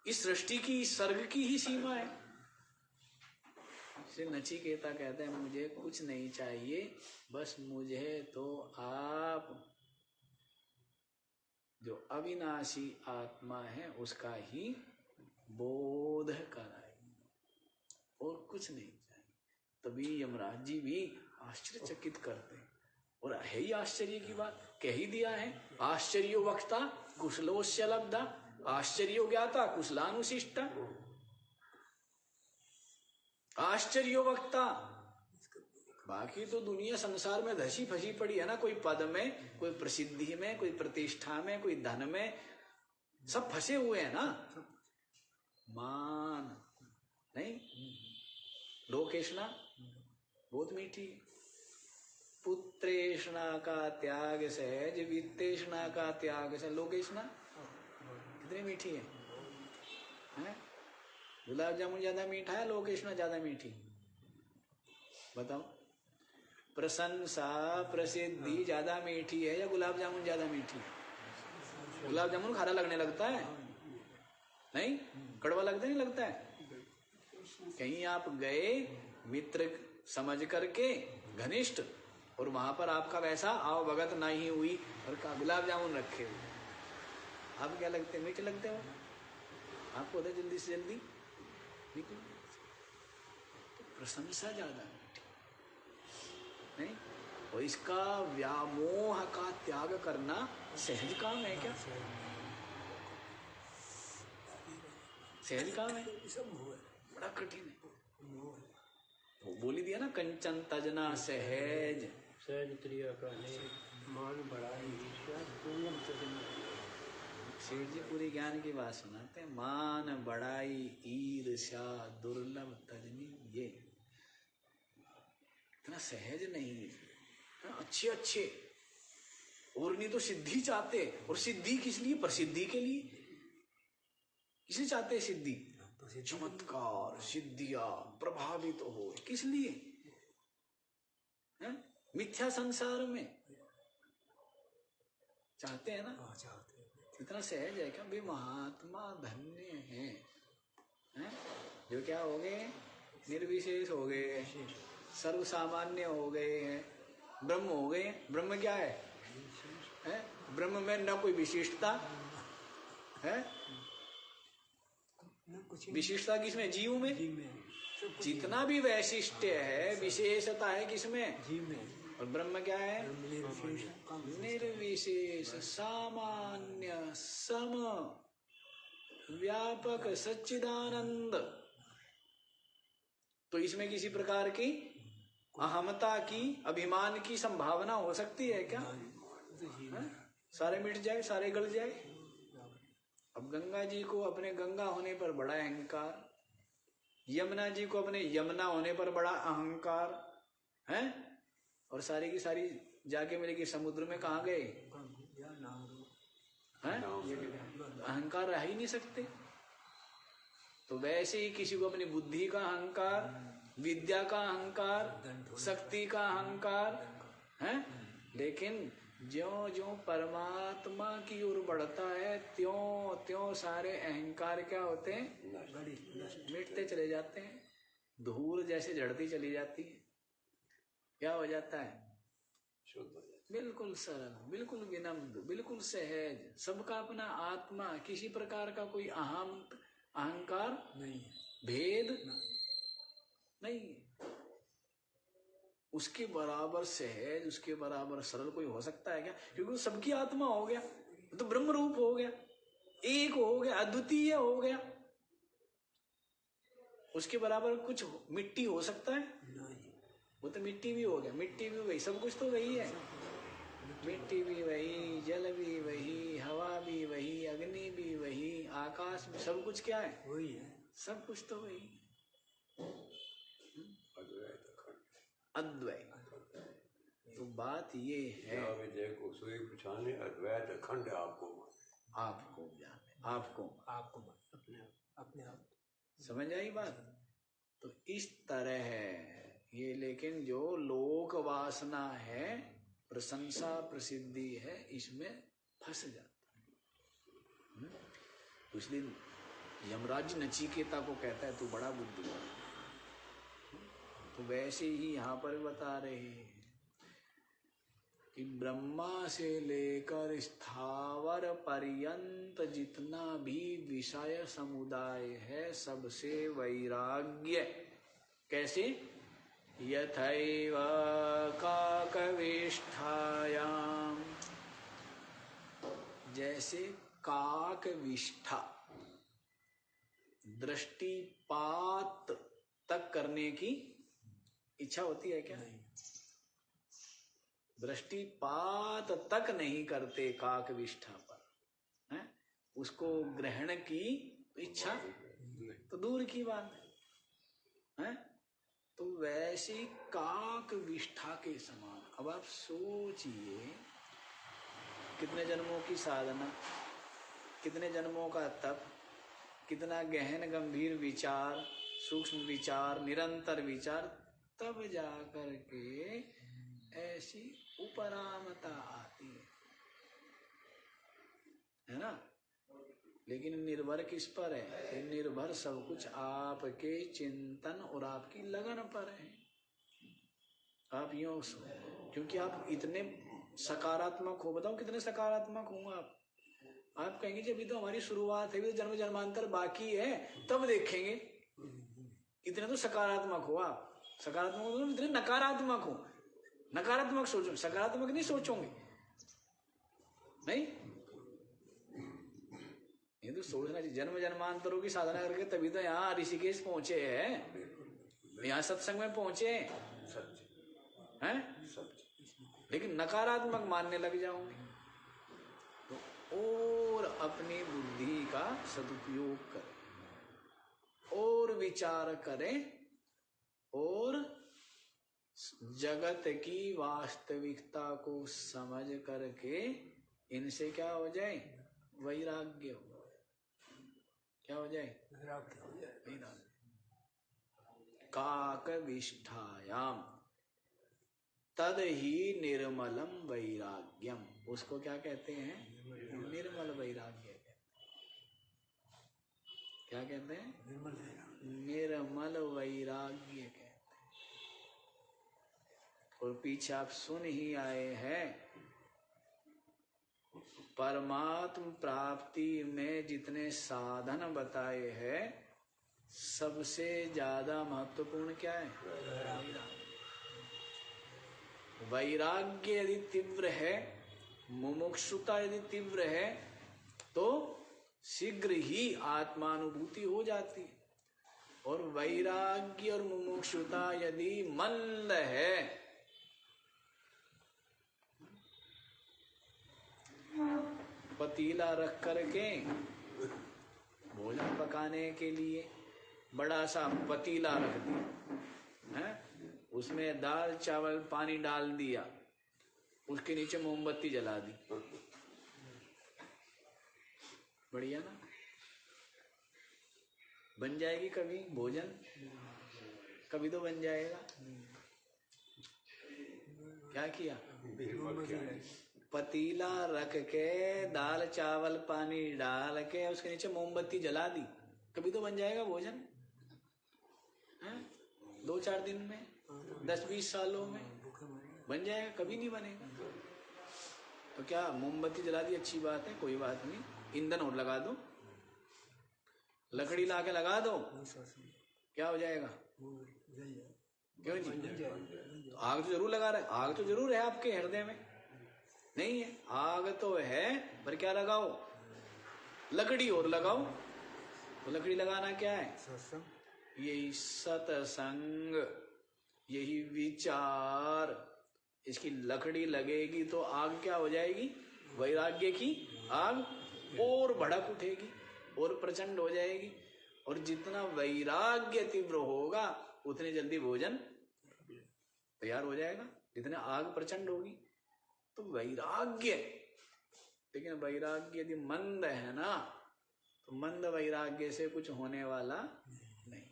इस सृष्टि की, इस सर्ग की ही सीमा है। इसलिए नचिकेता कहते हैं मुझे कुछ नहीं चाहिए, बस मुझे तो आप जो अविनाशी आत्मा है उसका ही बोध कराइए, और कुछ नहीं चाहिए। तभी यमराज जी भी आश्चर्यचकित करते हैं, और है ही आश्चर्य की बात, कह ही दिया है, आश्चर्यो वक्ता कुशलोस्य लब्धा, आश्चर्यो ज्ञाता कुशलानुशिष्टा। आश्चर्यो वक्ता, बाकी तो दुनिया संसार में धसी फसी पड़ी है ना, कोई पद में, कोई प्रसिद्धि में, कोई प्रतिष्ठा में, कोई धन में, सब फंसे हुए हैं ना। मान नहीं, लोकेशना बहुत मीठी, पुत्रेशना का त्याग सहज, वित्तेशना का त्याग सहज, लोकेशना कितनी मीठी है? गुलाब जामुन ज्यादा मीठा है, लोकेशना ज्यादा मीठी? बताओ, प्रशंसा प्रसिद्धि ज्यादा मीठी है या गुलाब जामुन ज्यादा मीठी है? गुलाब जामुन खारा लगने लगता है, नहीं कड़वा लगता नहीं लगता है? कहीं आप गए मित्र समझ करके घनिष्ठ, और वहां पर आपका वैसा आओ भगत नहीं हुई और गुलाब जामुन रखे हुए, आप क्या लगते, मीठे लगते हो? आपको होता जल्दी से जल्दी निकल, तो प्रशंसा ज्यादा मीठी नहीं। और इसका व्यामोह का त्याग करना सहज काम है क्या? सहज काम है? बड़ा कठिन है। वो बोली दिया ना, कंचन तजना सहज, सहज क्रिया का मान बढ़ाई, शेर जी पूरी ज्ञान की बात सुनाते हैं, मान बढ़ाई ईर्ष्या दुर्लभ तजनी, ये इतना सहज नहीं है। अच्छे अच्छे और नहीं तो सिद्धि चाहते, और सिद्धि किस लिए? प्रसिद्धि के लिए। किसे चाहते हैं सिद्धि? चमत्कार, सिद्धियां, प्रभावित हो, किस लिए? मिथ्या संसार में चाहते हैं ना, इतना सहज है क्या? वे महात्मा धन्य हैं, जो क्या हो गए? निर्विशेष हो गए, सर्व सामान्य हो गए हैं, ब्रह्म हो गए। ब्रह्म क्या है? ब्रह्म में न कोई विशिष्टता है, विशिष्टता किसमें? जीव में। जितना भी वैशिष्ट्य है, विशेषता है किसमें? जीव में। और ब्रह्म क्या है? निर्विशेष, सामान्य, सम, व्यापक, सच्चिदानंद। तो इसमें किसी प्रकार की अहमता की, अभिमान की संभावना हो सकती है क्या? सारे मिट जाए, सारे गल जाए, अब गंगा जी को अपने गंगा होने पर बड़ा अहंकार, यमुना जी को अपने यमुना होने पर बड़ा अहंकार है, और सारी की सारी जाके मिलेगी समुद्र में कहाँ गए हैं? अहंकार रह ही नहीं सकते। तो वैसे ही किसी को अपनी बुद्धि का अहंकार, विद्या का अहंकार, शक्ति का अहंकार है, लेकिन ज्यों ज्यों परमात्मा की ओर बढ़ता है त्यों त्यों सारे अहंकार क्या होते हैं? मिटते चले जाते हैं, धूल जैसे झड़ती चली जाती है। क्या हो जाता है? बिल्कुल सरल, बिल्कुल विनम्र, बिल्कुल सहज, सबका अपना आत्मा, किसी प्रकार का कोई अहंकार नहीं, भेद नहीं। उसके बराबर सहज, उसके बराबर सरल कोई हो सकता है क्या? क्योंकि वो सबकी आत्मा हो गया, तो ब्रह्म रूप हो गया, एक हो गया, अद्वितीय हो गया। उसके बराबर कुछ मिट्टी हो सकता है? वो तो मिट्टी भी हो गया, मिट्टी भी वही, सब कुछ तो वही है। मिट्टी भी वही, जल भी वही, हवा भी वही, अग्नि भी वही, आकाश भी, सब कुछ क्या है? वही है, सब कुछ तो वही। अद्वैत। तो बात ये है, अद्वैत अखंड आपको जाने, आपको अपने आप समझ आई बात? तो इस तरह है ये। लेकिन जो लोक वासना है, प्रशंसा प्रसिद्धि है, इसमें फंस जाता है। इसलिए यमराज नचिकेता को कहता है तू बड़ा बुद्धिमान। तो वैसे ही यहाँ पर बता रहे हैं कि ब्रह्मा से लेकर स्थावर पर्यंत जितना भी विषय समुदाय है, सबसे वैराग्य। कैसे? यथैव काकविष्ठायाम, जैसे काकविष्ठा, दृष्टिपात तक करने की इच्छा होती है क्या? नहीं। दृष्टिपात तक नहीं करते काकविष्ठा पर, है? उसको ग्रहण की इच्छा तो दूर की बात है। तो वैसे काक विष्ठा के समान। अब आप सोचिए, कितने जन्मों की साधना, कितने जन्मों का तप, कितना गहन गंभीर विचार, सूक्ष्म विचार, निरंतर विचार, तब जाकर के ऐसी उपरामता आती है ना? लेकिन निर्भर किस पर है? निर्भर सब कुछ आपके चिंतन और आपकी लगन पर है। आप यूं, क्योंकि आप इतने सकारात्मक हो, बताओ कितने सकारात्मक होंगे आप कहेंगे जब अभी तो हमारी शुरुआत है, अभी तो जन्म जन्मांतर बाकी है, तब देखेंगे। इतने तो सकारात्मक हो आप, सकारात्मक हो, इतने नकारात्मक हो, नकारात्मक सोचो, सकारात्मक नहीं सोचोगे, नहीं। ये तो सोचना चाहिए। जन्म जन्मांतरों की साधना करके तभी तो यहाँ ऋषिकेश पहुंचे हैं, यहाँ सत्संग में पहुंचे हैं। लेकिन नकारात्मक मानने लग जाओगे तो और अपनी बुद्धि का सदुपयोग करें और विचार करें और जगत की वास्तविकता को समझ करके इनसे क्या हो जाए? वैराग्य हो। क्या हो जाए? वैराग्य। काकविष्ठायाम तद ही निर्मलम वैराग्यम। उसको क्या कहते हैं? निर्मल वैराग्य। क्या कहते हैं? निर्मल वैराग्य कहते हैं। और पीछे आप सुन ही आए हैं, परमात्म प्राप्ति में जितने साधन बताए हैं, सबसे ज्यादा महत्वपूर्ण क्या है? वैराग्य यदि तीव्र है, मुमुक्षुता यदि तीव्र है, तो शीघ्र ही आत्मानुभूति हो जाती है। और वैराग्य और मुमुक्षुता यदि मंद है, पतीला रख करके भोजन पकाने के लिए बड़ा सा पतीला रख दिया है, उसमें दाल चावल पानी डाल दिया, उसके नीचे मोमबत्ती जला दी, बढ़िया ना? बन जाएगी कभी भोजन? कभी तो बन जाएगा। क्या किया? पतीला रख के दाल चावल पानी डाल के उसके नीचे मोमबत्ती जला दी, कभी तो बन जाएगा भोजन है? 2-4 दिन में, 10-20 सालों में बन जाएगा? कभी नहीं बनेगा। तो क्या मोमबत्ती जला दी अच्छी बात है? कोई बात नहीं, ईंधन और लगा दो, लकड़ी ला के लगा दो, क्या हो जाएगा? क्यों जी? तो आग तो जरूर लगा रहे, आग तो जरूर है आपके हृदय में, नहीं है? आग तो है, पर क्या लगाओ? लकड़ी और लगाओ। तो लकड़ी लगाना क्या है? यही सत्संग, यही विचार, इसकी लकड़ी लगेगी तो आग क्या हो जाएगी? वैराग्य की आग और भड़क उठेगी और प्रचंड हो जाएगी। और जितना वैराग्य तीव्र होगा उतने जल्दी भोजन तैयार हो जाएगा, जितने आग प्रचंड होगी। तो वैराग्य, लेकिन वैराग्य यदि मंद है ना, तो मंद वैराग्य से कुछ होने वाला नहीं।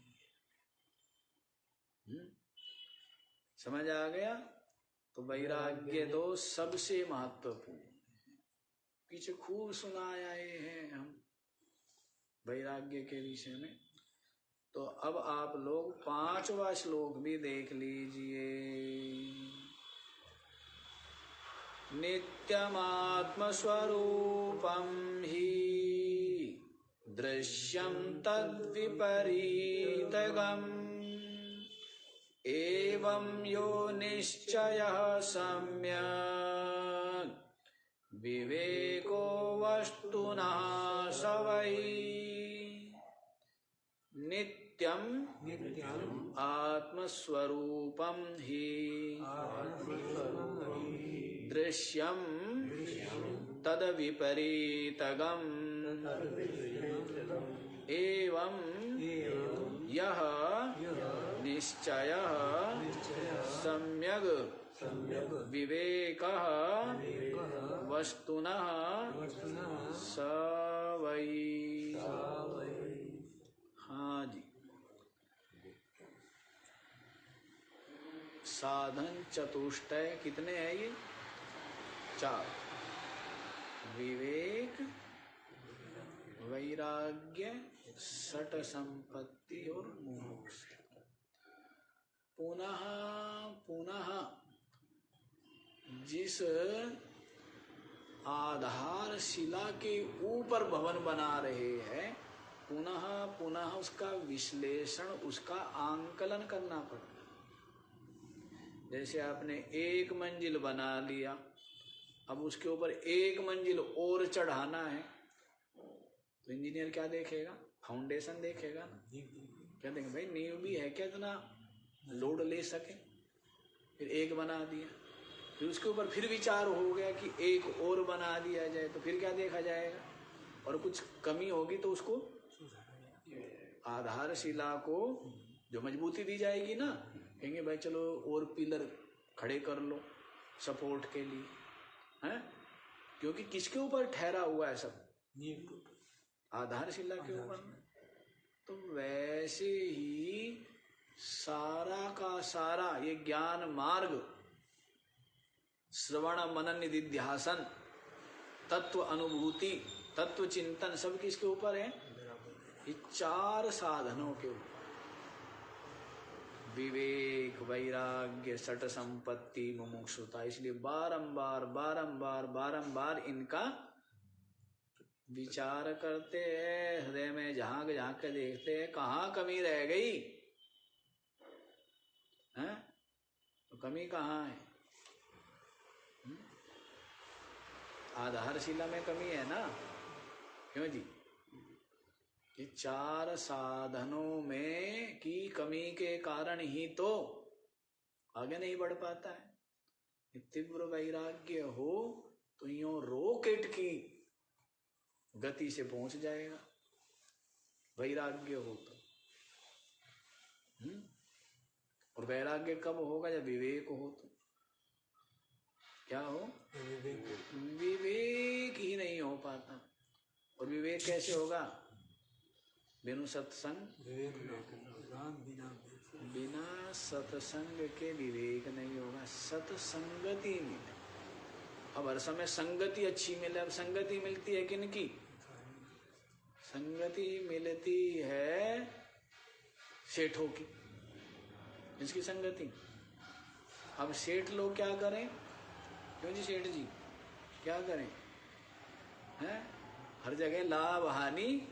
समझ आ गया? तो वैराग्य तो सबसे महत्वपूर्ण, पीछे खूब सुनाए आए हैं हम वैराग्य के विषय में। तो अब आप लोग 5वां श्लोक भी देख लीजिए। नित्यमात्म स्वरूपम ही दृश्यम तद्विपरीतगम एवं यो निश्चयः सम्यक् विवेको वस्तुना सवै नित्यम आत्मस्वरूपम ही दृश्यम तद विपरीतगम एवं यह निश्चयः सम्यग् विवेकः वस्तुनः स वै। हाँ जी, साधन चतुष्टय कितने हैं ये? 4, विवेक, वैराग्य, सट संपत्ति और मोक्ष। पुनः पुनः जिस आधार शिला के ऊपर भवन बना रहे हैं, पुनः पुनः उसका विश्लेषण, उसका आंकलन करना पड़ता। जैसे आपने 1 मंजिल बना लिया, अब उसके ऊपर 1 मंजिल और चढ़ाना है, तो इंजीनियर क्या देखेगा? फाउंडेशन देखेगा ना। क्या देखेगा? भाई नींव भी है क्या, इतना लोड ले सके। फिर 1 बना दिया, फिर उसके ऊपर फिर विचार हो गया कि 1 और बना दिया जाए, तो फिर क्या देखा जाएगा? और कुछ कमी होगी तो उसको, आधारशिला को जो मजबूती दी जाएगी ना, कहेंगे भाई चलो और पिलर खड़े कर लो सपोर्ट के लिए, हैं? क्योंकि किसके ऊपर ठहरा हुआ है सब? आधारशिला के ऊपर। तो वैसे ही सारा का सारा ये ज्ञान मार्ग, श्रवण मनन निधिध्यासन, तत्व अनुभूति, तत्व चिंतन, सब किसके ऊपर है? ये 4 साधनों के ऊपर। विवेक, वैराग्य, सट संपत्ति, मुमुक्षुता। इसलिए बारंबार बारंबार बारंबार इनका विचार करते हैं, हृदय में झांक झांक के देखते हैं कहाँ कमी रह गई है? तो कमी कहाँ है? आधारशिला में कमी है ना। क्यों जी? ये 4 साधनों में की कमी के कारण ही तो आगे नहीं बढ़ पाता है। तीव्र वैराग्य हो तो यूं रॉकेट की गति से पहुंच जाएगा। वैराग्य हो तो। और वैराग्य कब होगा? जब विवेक हो तो। क्या हो? विवेक ही नहीं हो पाता। और विवेक कैसे होगा? बिनु सत्संग, बिना सत्संग के विवेक नहीं होगा। सत्संगति मिले। अब हर समय संगति अच्छी मिले। अब संगति मिलती है किनकी? संगति मिलती है सेठों की, जिसकी संगति। अब सेठ लोग क्या करें? क्यों जी सेठ जी क्या करें? हैं? हर जगह लाभ हानि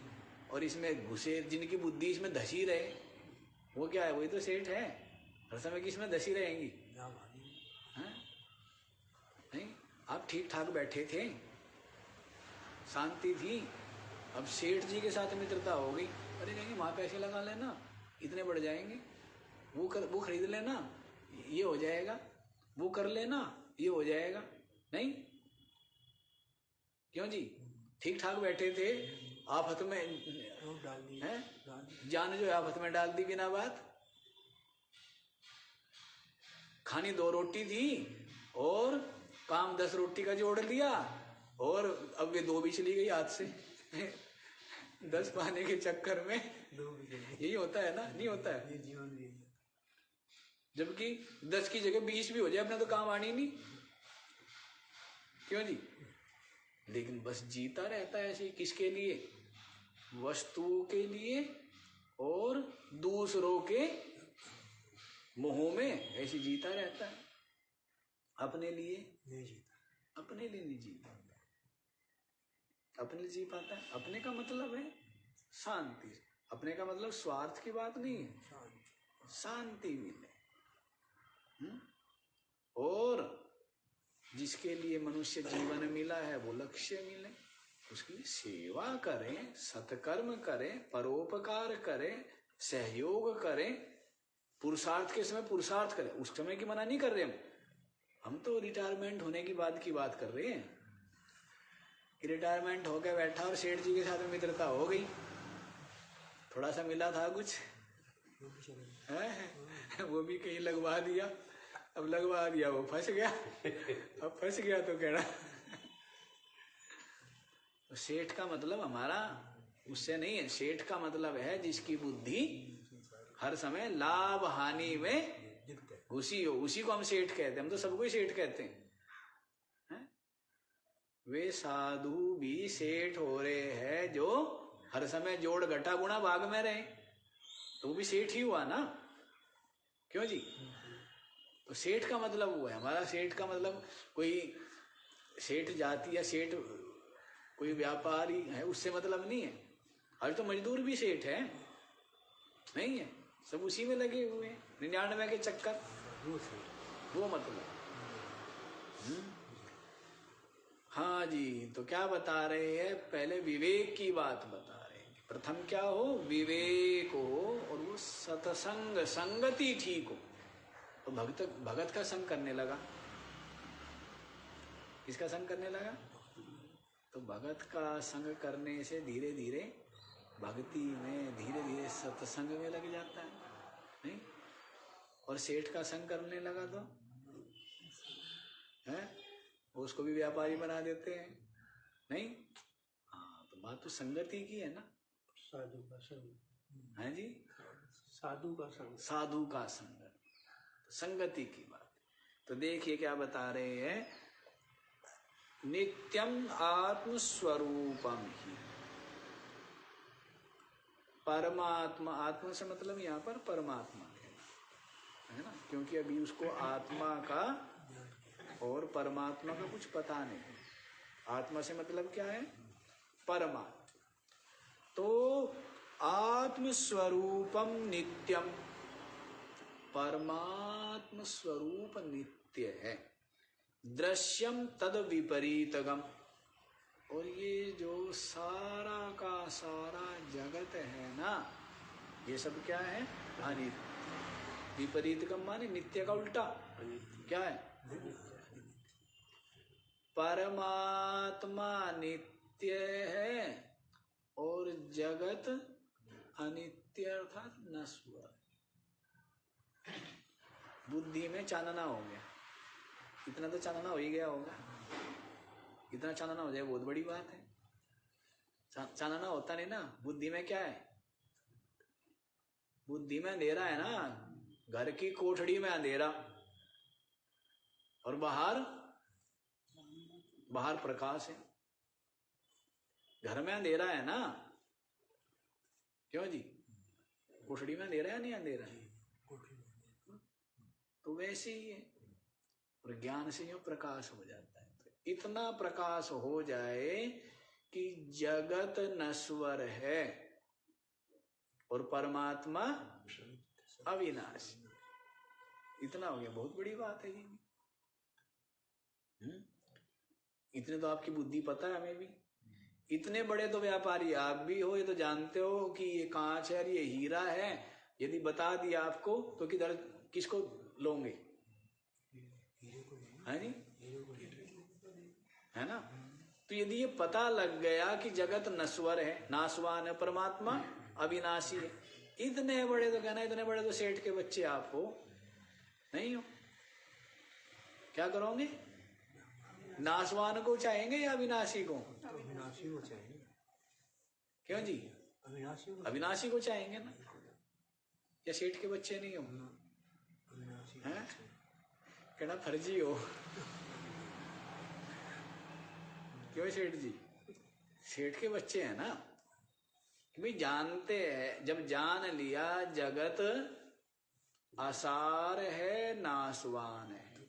और इसमें घुसे, जिनकी बुद्धि इसमें धसी रहे, वो क्या है? वही तो सेठ है। हर समय किसमें धसी रहेंगी? हैं? नहीं, आप ठीक ठाक बैठे थे, शांति थी। अब सेठ जी के साथ मित्रता हो गई। अरे कहेंगे वहाँ पैसे लगा लेना, इतने बढ़ जाएंगे, वो खरीद लेना, ये हो जाएगा, वो कर लेना, ये हो जाएगा। नहीं, क्यों जी? ठीक ठाक बैठे थे, आफत में है, जान जो आफत में डाल दी बिना बात। खानी 2 रोटी थी और काम 10 रोटी का जोड़ लिया, और अब वे 2 भी चली गई हाथ से। 10 पाने के चक्कर में यही होता है ना? नहीं होता है? जबकि 10 की जगह 20 भी हो जाए, अपना तो काम आनी नहीं। क्यों जी? लेकिन बस जीता रहता है ऐसे। किसके लिए? वस्तुओं के लिए और दूसरों के मोह में ऐसे जीता रहता है। अपने लिए नहीं जीता। अपने लिए नहीं जीता। अपने लिए जी पाता है। अपने का मतलब है शांति। अपने का मतलब स्वार्थ की बात नहीं है, शांति मिले। और जिसके लिए मनुष्य जीवन मिला है वो लक्ष्य मिले, उसकी सेवा करें, सत्कर्म करें, परोपकार करें, सहयोग करें, पुरुषार्थ के समय पुरुषार्थ करें। उस समय की मना नहीं कर रहे हम तो रिटायरमेंट होने की बात कर रहे हैं कि रिटायरमेंट होकर बैठा और सेठ जी के साथ में मित्रता हो गई, थोड़ा सा मिला था कुछ है, वो भी कहीं लगवा दिया। अब लगवा दिया, वो फंस गया। अब फंस गया तो कहना तो सेठ का मतलब हमारा उससे नहीं है। सेठ का मतलब है जिसकी बुद्धि हर समय लाभ हानि में घुसी हो, उसी को हम सेठ कहते हैं। हम तो सबको ही सेठ कहते हैं। वे साधु भी सेठ हो रहे हैं जो हर समय जोड़ घटा गुणा भाग में रहे, तो वो भी सेठ ही हुआ ना। क्यों जी? तो सेठ का मतलब वो है हमारा। सेठ का मतलब कोई सेठ जाति या सेठ कोई व्यापारी है, उससे मतलब नहीं है। आज तो मजदूर भी सेठ है, नहीं है? सब उसी में लगे हुए हैं, 99 के चक्कर, वो मतलब। हाँ जी, तो क्या बता रहे हैं? पहले विवेक की बात बता रहे हैं। प्रथम क्या हो? विवेक हो, और वो सत्संग, संगति ठीक हो। तो भगत का संग करने लगा। किसका संग करने लगा? तो भगत का संग करने से धीरे धीरे भक्ति में, धीरे धीरे सत्संग में लग जाता है, नहीं? और सेठ का संग करने लगा तो है, उसको भी व्यापारी बना देते हैं, नहीं? हाँ, तो बात तो संगति की है ना। साधु का संग है जी, साधु का संग, साधु का संग, संगति की बात। तो देखिए क्या बता रहे हैं, नित्यम आत्मस्वरूपम ही परमात्मा। आत्मा से मतलब यहाँ पर परमात्मा है ना, क्योंकि अभी उसको आत्मा का और परमात्मा का कुछ पता नहीं। आत्मा से मतलब क्या है? परमात्मा। तो आत्मस्वरूपम नित्यम, परमात्म स्वरूप नित्य है। दृश्यम तद विपरीतगम, और ये जो सारा का सारा जगत है ना, ये सब क्या है? अनित्य। विपरीतगम माने नित्य का उल्टा क्या है? परमात्मा नित्य है और जगत अनित्य अर्थात नश्वर। बुद्धि में चानना हो गया, इतना तो चानना हो ही गया होगा। इतना चानना हो जाए बहुत बड़ी बात है। चानना होता नहीं ना। बुद्धि में क्या है? बुद्धि में अंधेरा है ना। घर की कोठड़ी में अंधेरा और बाहर प्रकाश है। घर में अंधेरा है ना, क्यों जी? कोठड़ी में अंधेरा है नहीं अंधेरा है? तो वैसे ही है। और ज्ञान से यूं प्रकाश हो जाता है। तो इतना प्रकाश हो जाए कि जगत नश्वर है और परमात्मा अविनाशी। इतना हो गया, बहुत बड़ी बात है ये। इतने तो आपकी बुद्धि पता है, हमें भी। इतने बड़े तो व्यापारी आप भी हो, ये तो जानते हो कि ये कांच है और ये हीरा है। यदि बता दिया आपको तो किधर किसको लोगे? है नहीं? है ना? तो यदि ये पता लग गया कि जगत नश्वर है, नाशवान है, परमात्मा अविनाशी है, इतने बड़े तो कहना, इतने बड़े तो सेठ के बच्चे आप हो नहीं हो, क्या करोगे? नाशवान को चाहेंगे या अविनाशी को? अविनाशी को चाहेंगे। क्यों जी? अविनाशी को चाहेंगे ना। या सेठ के बच्चे नहीं हो? हैं? कहना फर्जी हो। क्यों सेठ जी? सेठ के बच्चे हैं ना। भाई जानते हैं, जब जान लिया जगत असार है, नाशवान है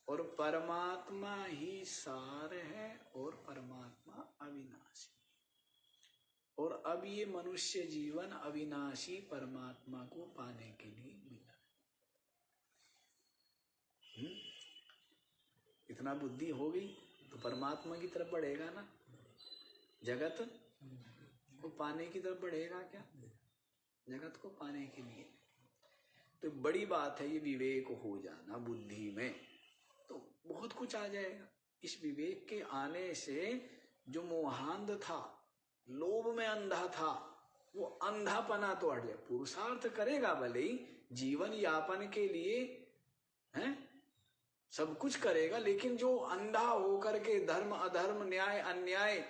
और परमात्मा ही सार है और परमात्मा अविनाशी। और अब ये मनुष्य जीवन अविनाशी परमात्मा को पाने के लिए मिला। इतना बुद्धि हो गई तो परमात्मा की तरफ बढ़ेगा ना। जगत को पाने की तरफ बढ़ेगा क्या? जगत को पाने के लिए। तो बड़ी बात है ये विवेक हो जाना बुद्धि में, तो बहुत कुछ आ जाएगा। इस विवेक के आने से जो मोहांध था, लोभ में अंधा था, वो अंधापना तो हट जाए। पुरुषार्थ करेगा भले ही, जीवन यापन के लिए हैं, सब कुछ करेगा, लेकिन जो अंधा होकर के धर्म अधर्म, न्याय अन्याय,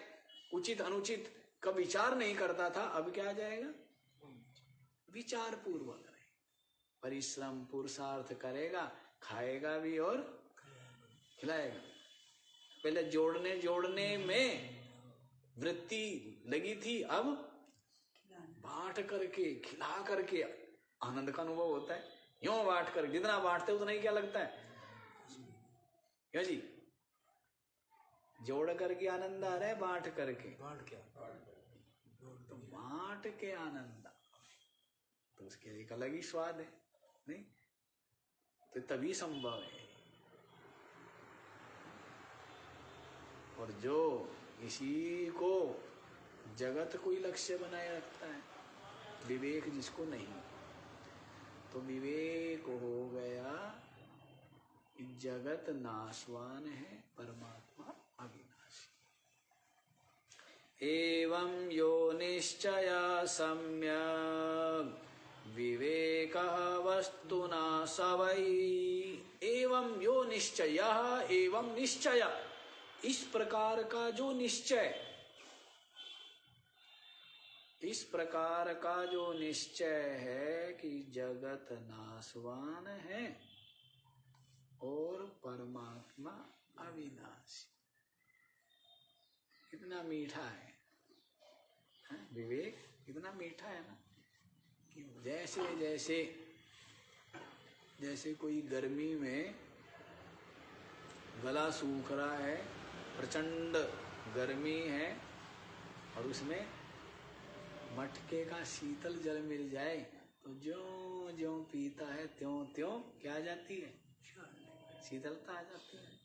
उचित अनुचित का विचार नहीं करता था, अब क्या आ जाएगा? विचार पूर्वक परिश्रम पुरुषार्थ करेगा, खाएगा भी और खिलाएगा। पहले जोड़ने में वृत्ति लगी थी, अब बांट करके खिला करके आनंद का अनुभव होता है। यूं बांट कर, जितना बांटते उतना ही क्या लगता है? क्यों जी? जोड़ करके आनंद आ रहा है, बांट करके? तो बांट के आनंद तो उसके एक अलग ही स्वाद है, नहीं? तो तभी संभव है। और जो इसी को जगत को ही लक्ष्य बनाए रखता है, विवेक जिसको नहीं, तो विवेक हो गया कि जगत नाशवान है, परमात्मा अविनाशी। एवं यो निश्चय सम्यक् विवेकः वस्तुना सवै। एवं यो निश्चय, एवं निश्चय, इस प्रकार का जो निश्चय, इस प्रकार का जो निश्चय है कि जगत नाशवान है और परमात्मा अविनाशी। कितना मीठा है विवेक, कितना मीठा है ना। जैसे जैसे जैसे कोई गर्मी में गला सूख रहा है, प्रचंड गर्मी है, और उसमें मटके का शीतल जल मिल जाए तो ज्यों ज्यों पीता है त्यों त्यों क्या आ जाती है? शीतलता आ जाती है।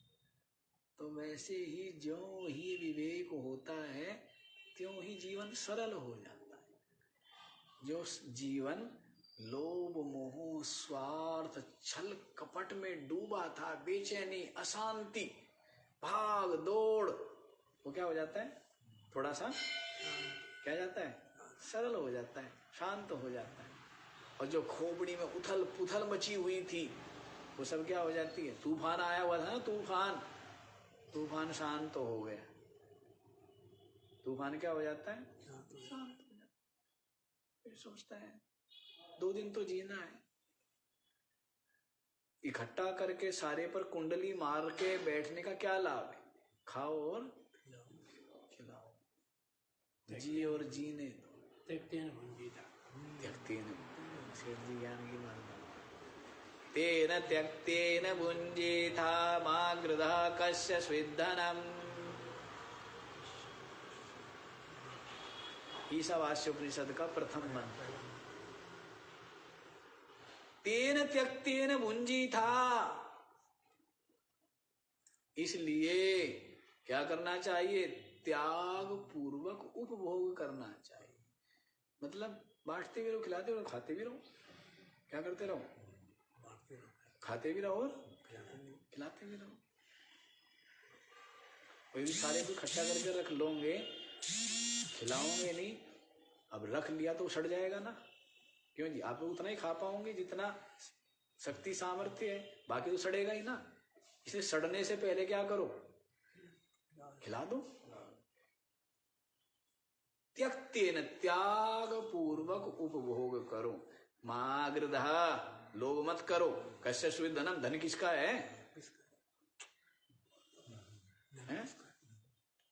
तो वैसे ही ज्यों ही विवेक होता है त्यों ही जीवन सरल हो जाता है। जो जीवन लोभ मोह स्वार्थ छल कपट में डूबा था, बेचैनी अशांति भाग दौड़, वो क्या हो जाता है? थोड़ा सा क्या जाता है? सरल हो जाता है, शांत हो जाता है। और जो खोपड़ी में उथल पुथल मची हुई थी वो सब क्या हो जाती है। तूफान आया हुआ था ना, तूफान शांत तो हो गया। तूफान क्या हो जाता है, शांत हो जाता है। फिर सोचता है 2 दिन तो जीना है, इकट्ठा करके सारे पर कुंडली मार के बैठने का क्या लाभ है। खाओ और खिलाओ, जी और जीने त्यक्तेन भुंजीता, ज्ञान की मार्ग तेन त्यक्तेन भुंजीथा मा गृधः कस्य स्विद्धनम्। ईशावास्योपनिषद का प्रथम मंत्र। तेन त्यक्तेन भुंजीथा, इसलिए क्या करना चाहिए, त्याग पूर्वक उपभोग करना चाहिए। मतलब बांटते भी रहो, खिलाते भी रहो, खाते भी रहो। क्या करते रहो, खाते भी रहो और खिलाते भी रहो। कोई भी सारे को इकट्ठा करके रख लोगे, खिलाओगे नहीं, अब रख लिया तो सड़ जाएगा ना। क्यों जी, आप लोग उतना ही खा पाओगे जितना शक्ति सामर्थ्य है, बाकी तो सड़ेगा ही ना। इसलिए सड़ने से पहले क्या करो, खिला दो। त्यक्तेन, त्याग पूर्वक उपभोग करो। मागृधः, लोभ मत करो। कस्य स्विद्धनम्, धन किसका है?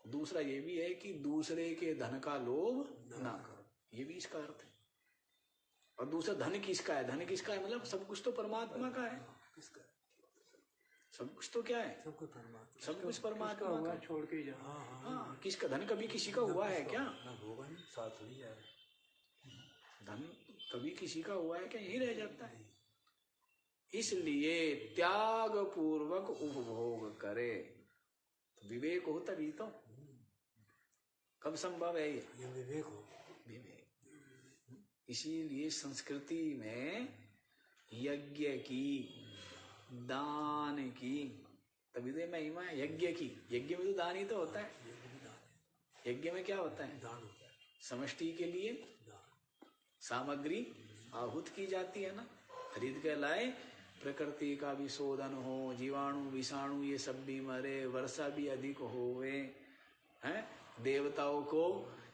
दूसरा ये भी है कि दूसरे के धन का लोभ ना करो, ये भी इसका अर्थ है। और दूसरा धन किसका है, धन किसका है मतलब सब कुछ तो परमात्मा का है। सब कुछ तो क्या है, सब कुछ परमात्मा का छोड़ के जा। हाँ, किसका धन कभी किसी का हुआ है क्या? धन कभी किसी का हुआ है क्या? यही रह जाता है। इसलिए त्याग पूर्वक उपभोग करे। तो विवेक हो तभी तो। कब संभव है ये? विवेक हो, विवेक। इसीलिए संस्कृति में यज्ञ की, दान की तभी तो महिमा है। यज्ञ की, यज्ञ में तो दान ही तो होता है। यज्ञ में क्या होता है, दान होता है। समष्टि के लिए सामग्री आहुत की जाती है ना, खरीद के लाए, प्रकृति का भी शोधन हो, जीवाणु विषाणु ये सब भी मरे, वर्षा भी अधिक होवे, हैं, देवताओं को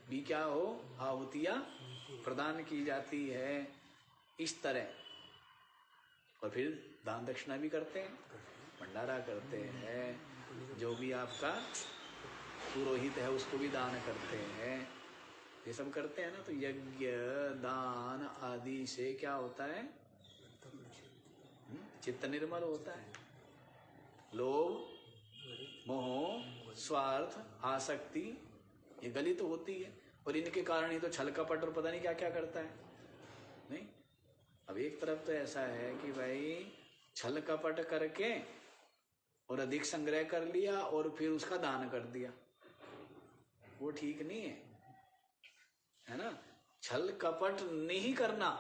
भी क्या हो, आहुतियां प्रदान की जाती है। इस तरह। और फिर दान दक्षिणा भी करते हैं, भंडारा करते हैं, जो भी आपका पुरोहित है उसको भी दान करते हैं, ये सब करते हैं ना। तो यज्ञ दान आदि से क्या होता है, चित्त निर्मल होता है। लोभ मोह स्वार्थ आसक्ति ये गलित होती है, और इनके कारण ही तो छल कपट और पता नहीं क्या क्या करता है। नहीं, अब एक तरफ तो ऐसा है कि भाई छल कपट करके और अधिक संग्रह कर लिया और फिर उसका दान कर दिया, वो ठीक नहीं है ना। छल कपट नहीं करना,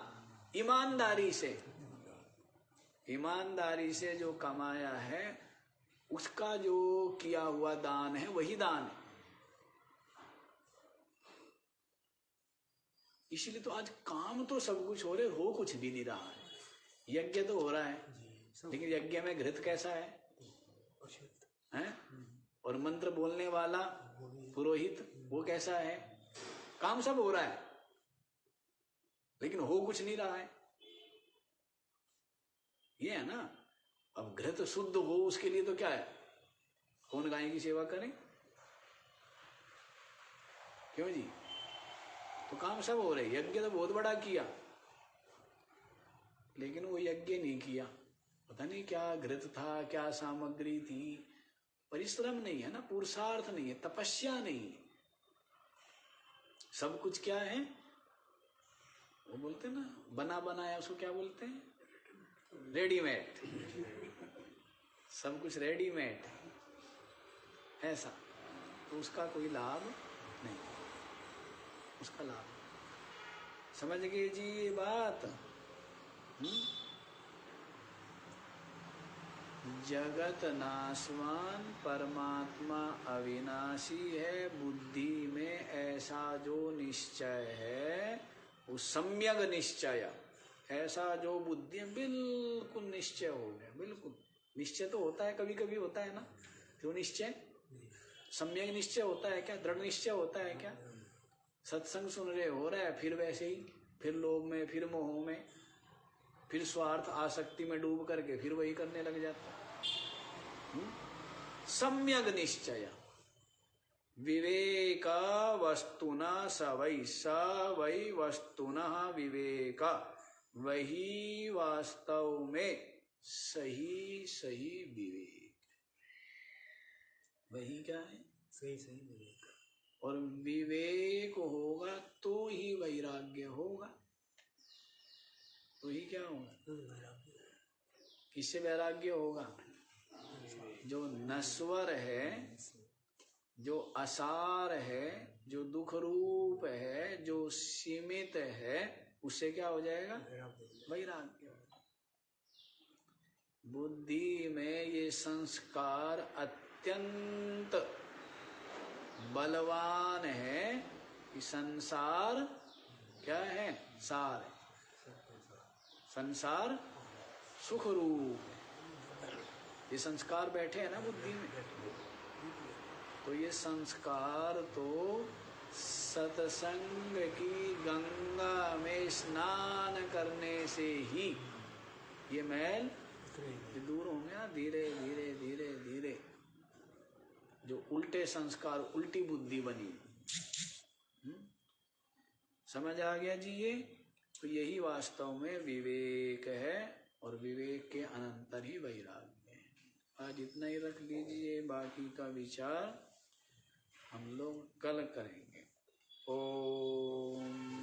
ईमानदारी से जो कमाया है उसका जो किया हुआ दान है वही दान है। इसीलिए तो आज काम तो सब कुछ हो रहे, हो कुछ भी नहीं रहा है। यज्ञ तो हो रहा है, लेकिन यज्ञ में घृत कैसा है? और मंत्र बोलने वाला पुरोहित वो कैसा है? काम सब हो रहा है लेकिन हो कुछ नहीं रहा है। ये है ना। अब घृत शुद्ध हो उसके लिए तो क्या है, कौन गाय की सेवा करे? क्यों जी? तो काम सब हो रहे। यज्ञ तो बहुत बड़ा किया लेकिन वो यज्ञ नहीं किया, पता नहीं क्या घृत था, क्या सामग्री थी। परिश्रम नहीं है ना, पुरुषार्थ नहीं है, तपस्या नहीं है। सब कुछ क्या है, वो बोलते हैं ना, बना बनाया, उसको क्या बोलते हैं, रेडीमेड। सब कुछ रेडीमेड ऐसा, तो उसका कोई लाभ नहीं, उसका लाभ। समझ गए जी ये बात? जगत नाशवान परमात्मा अविनाशी है। बुद्धि में ऐसा जो निश्चय है वो सम्यक निश्चय, ऐसा जो बुद्धि बिल्कुल निश्चय हो गया। बिल्कुल निश्चय तो होता है, कभी कभी होता है ना जो निश्चय, सम्यक निश्चय होता है क्या? दृढ़ निश्चय होता है क्या? सत्संग सुन रहे हो रहा है, फिर वैसे ही, फिर लोभ में, फिर मोह में, फिर स्वार्थ आसक्ति में डूब करके फिर वही करने लग जाता। सम्यक निश्चय विवेक वस्तुना स वै वस्तुनः विवेक, वही वास्तव में सही सही विवेक। वही क्या है? सही सही विवेक। और विवेक होगा तो ही वैराग्य होगा। तो ही क्या होगा? किससे वैराग्य होगा? जो नश्वर है, जो असार है, जो दुख रूप है, जो सीमित है, उससे क्या हो जाएगा? वैराग्य। बुद्धि में ये संस्कार अत्यंत बलवान है कि संसार क्या है? सार है। संसार सुख रूप है। ये संस्कार बैठे हैं ना बुद्धि में, तो ये संस्कार तो सत्संग की गंगा में स्नान करने से ही ये मैल ये दूर होंगे ना। धीरे धीरे धीरे धीरे जो उल्टे संस्कार, उल्टी बुद्धि बनी, समझ आ गया जी? ये तो यही वास्तव में विवेक है, और विवेक के अनंतर ही वैराग्य है। आज इतना ही रख लीजिए, बाकी का विचार हम लोग कल करेंगे। ओम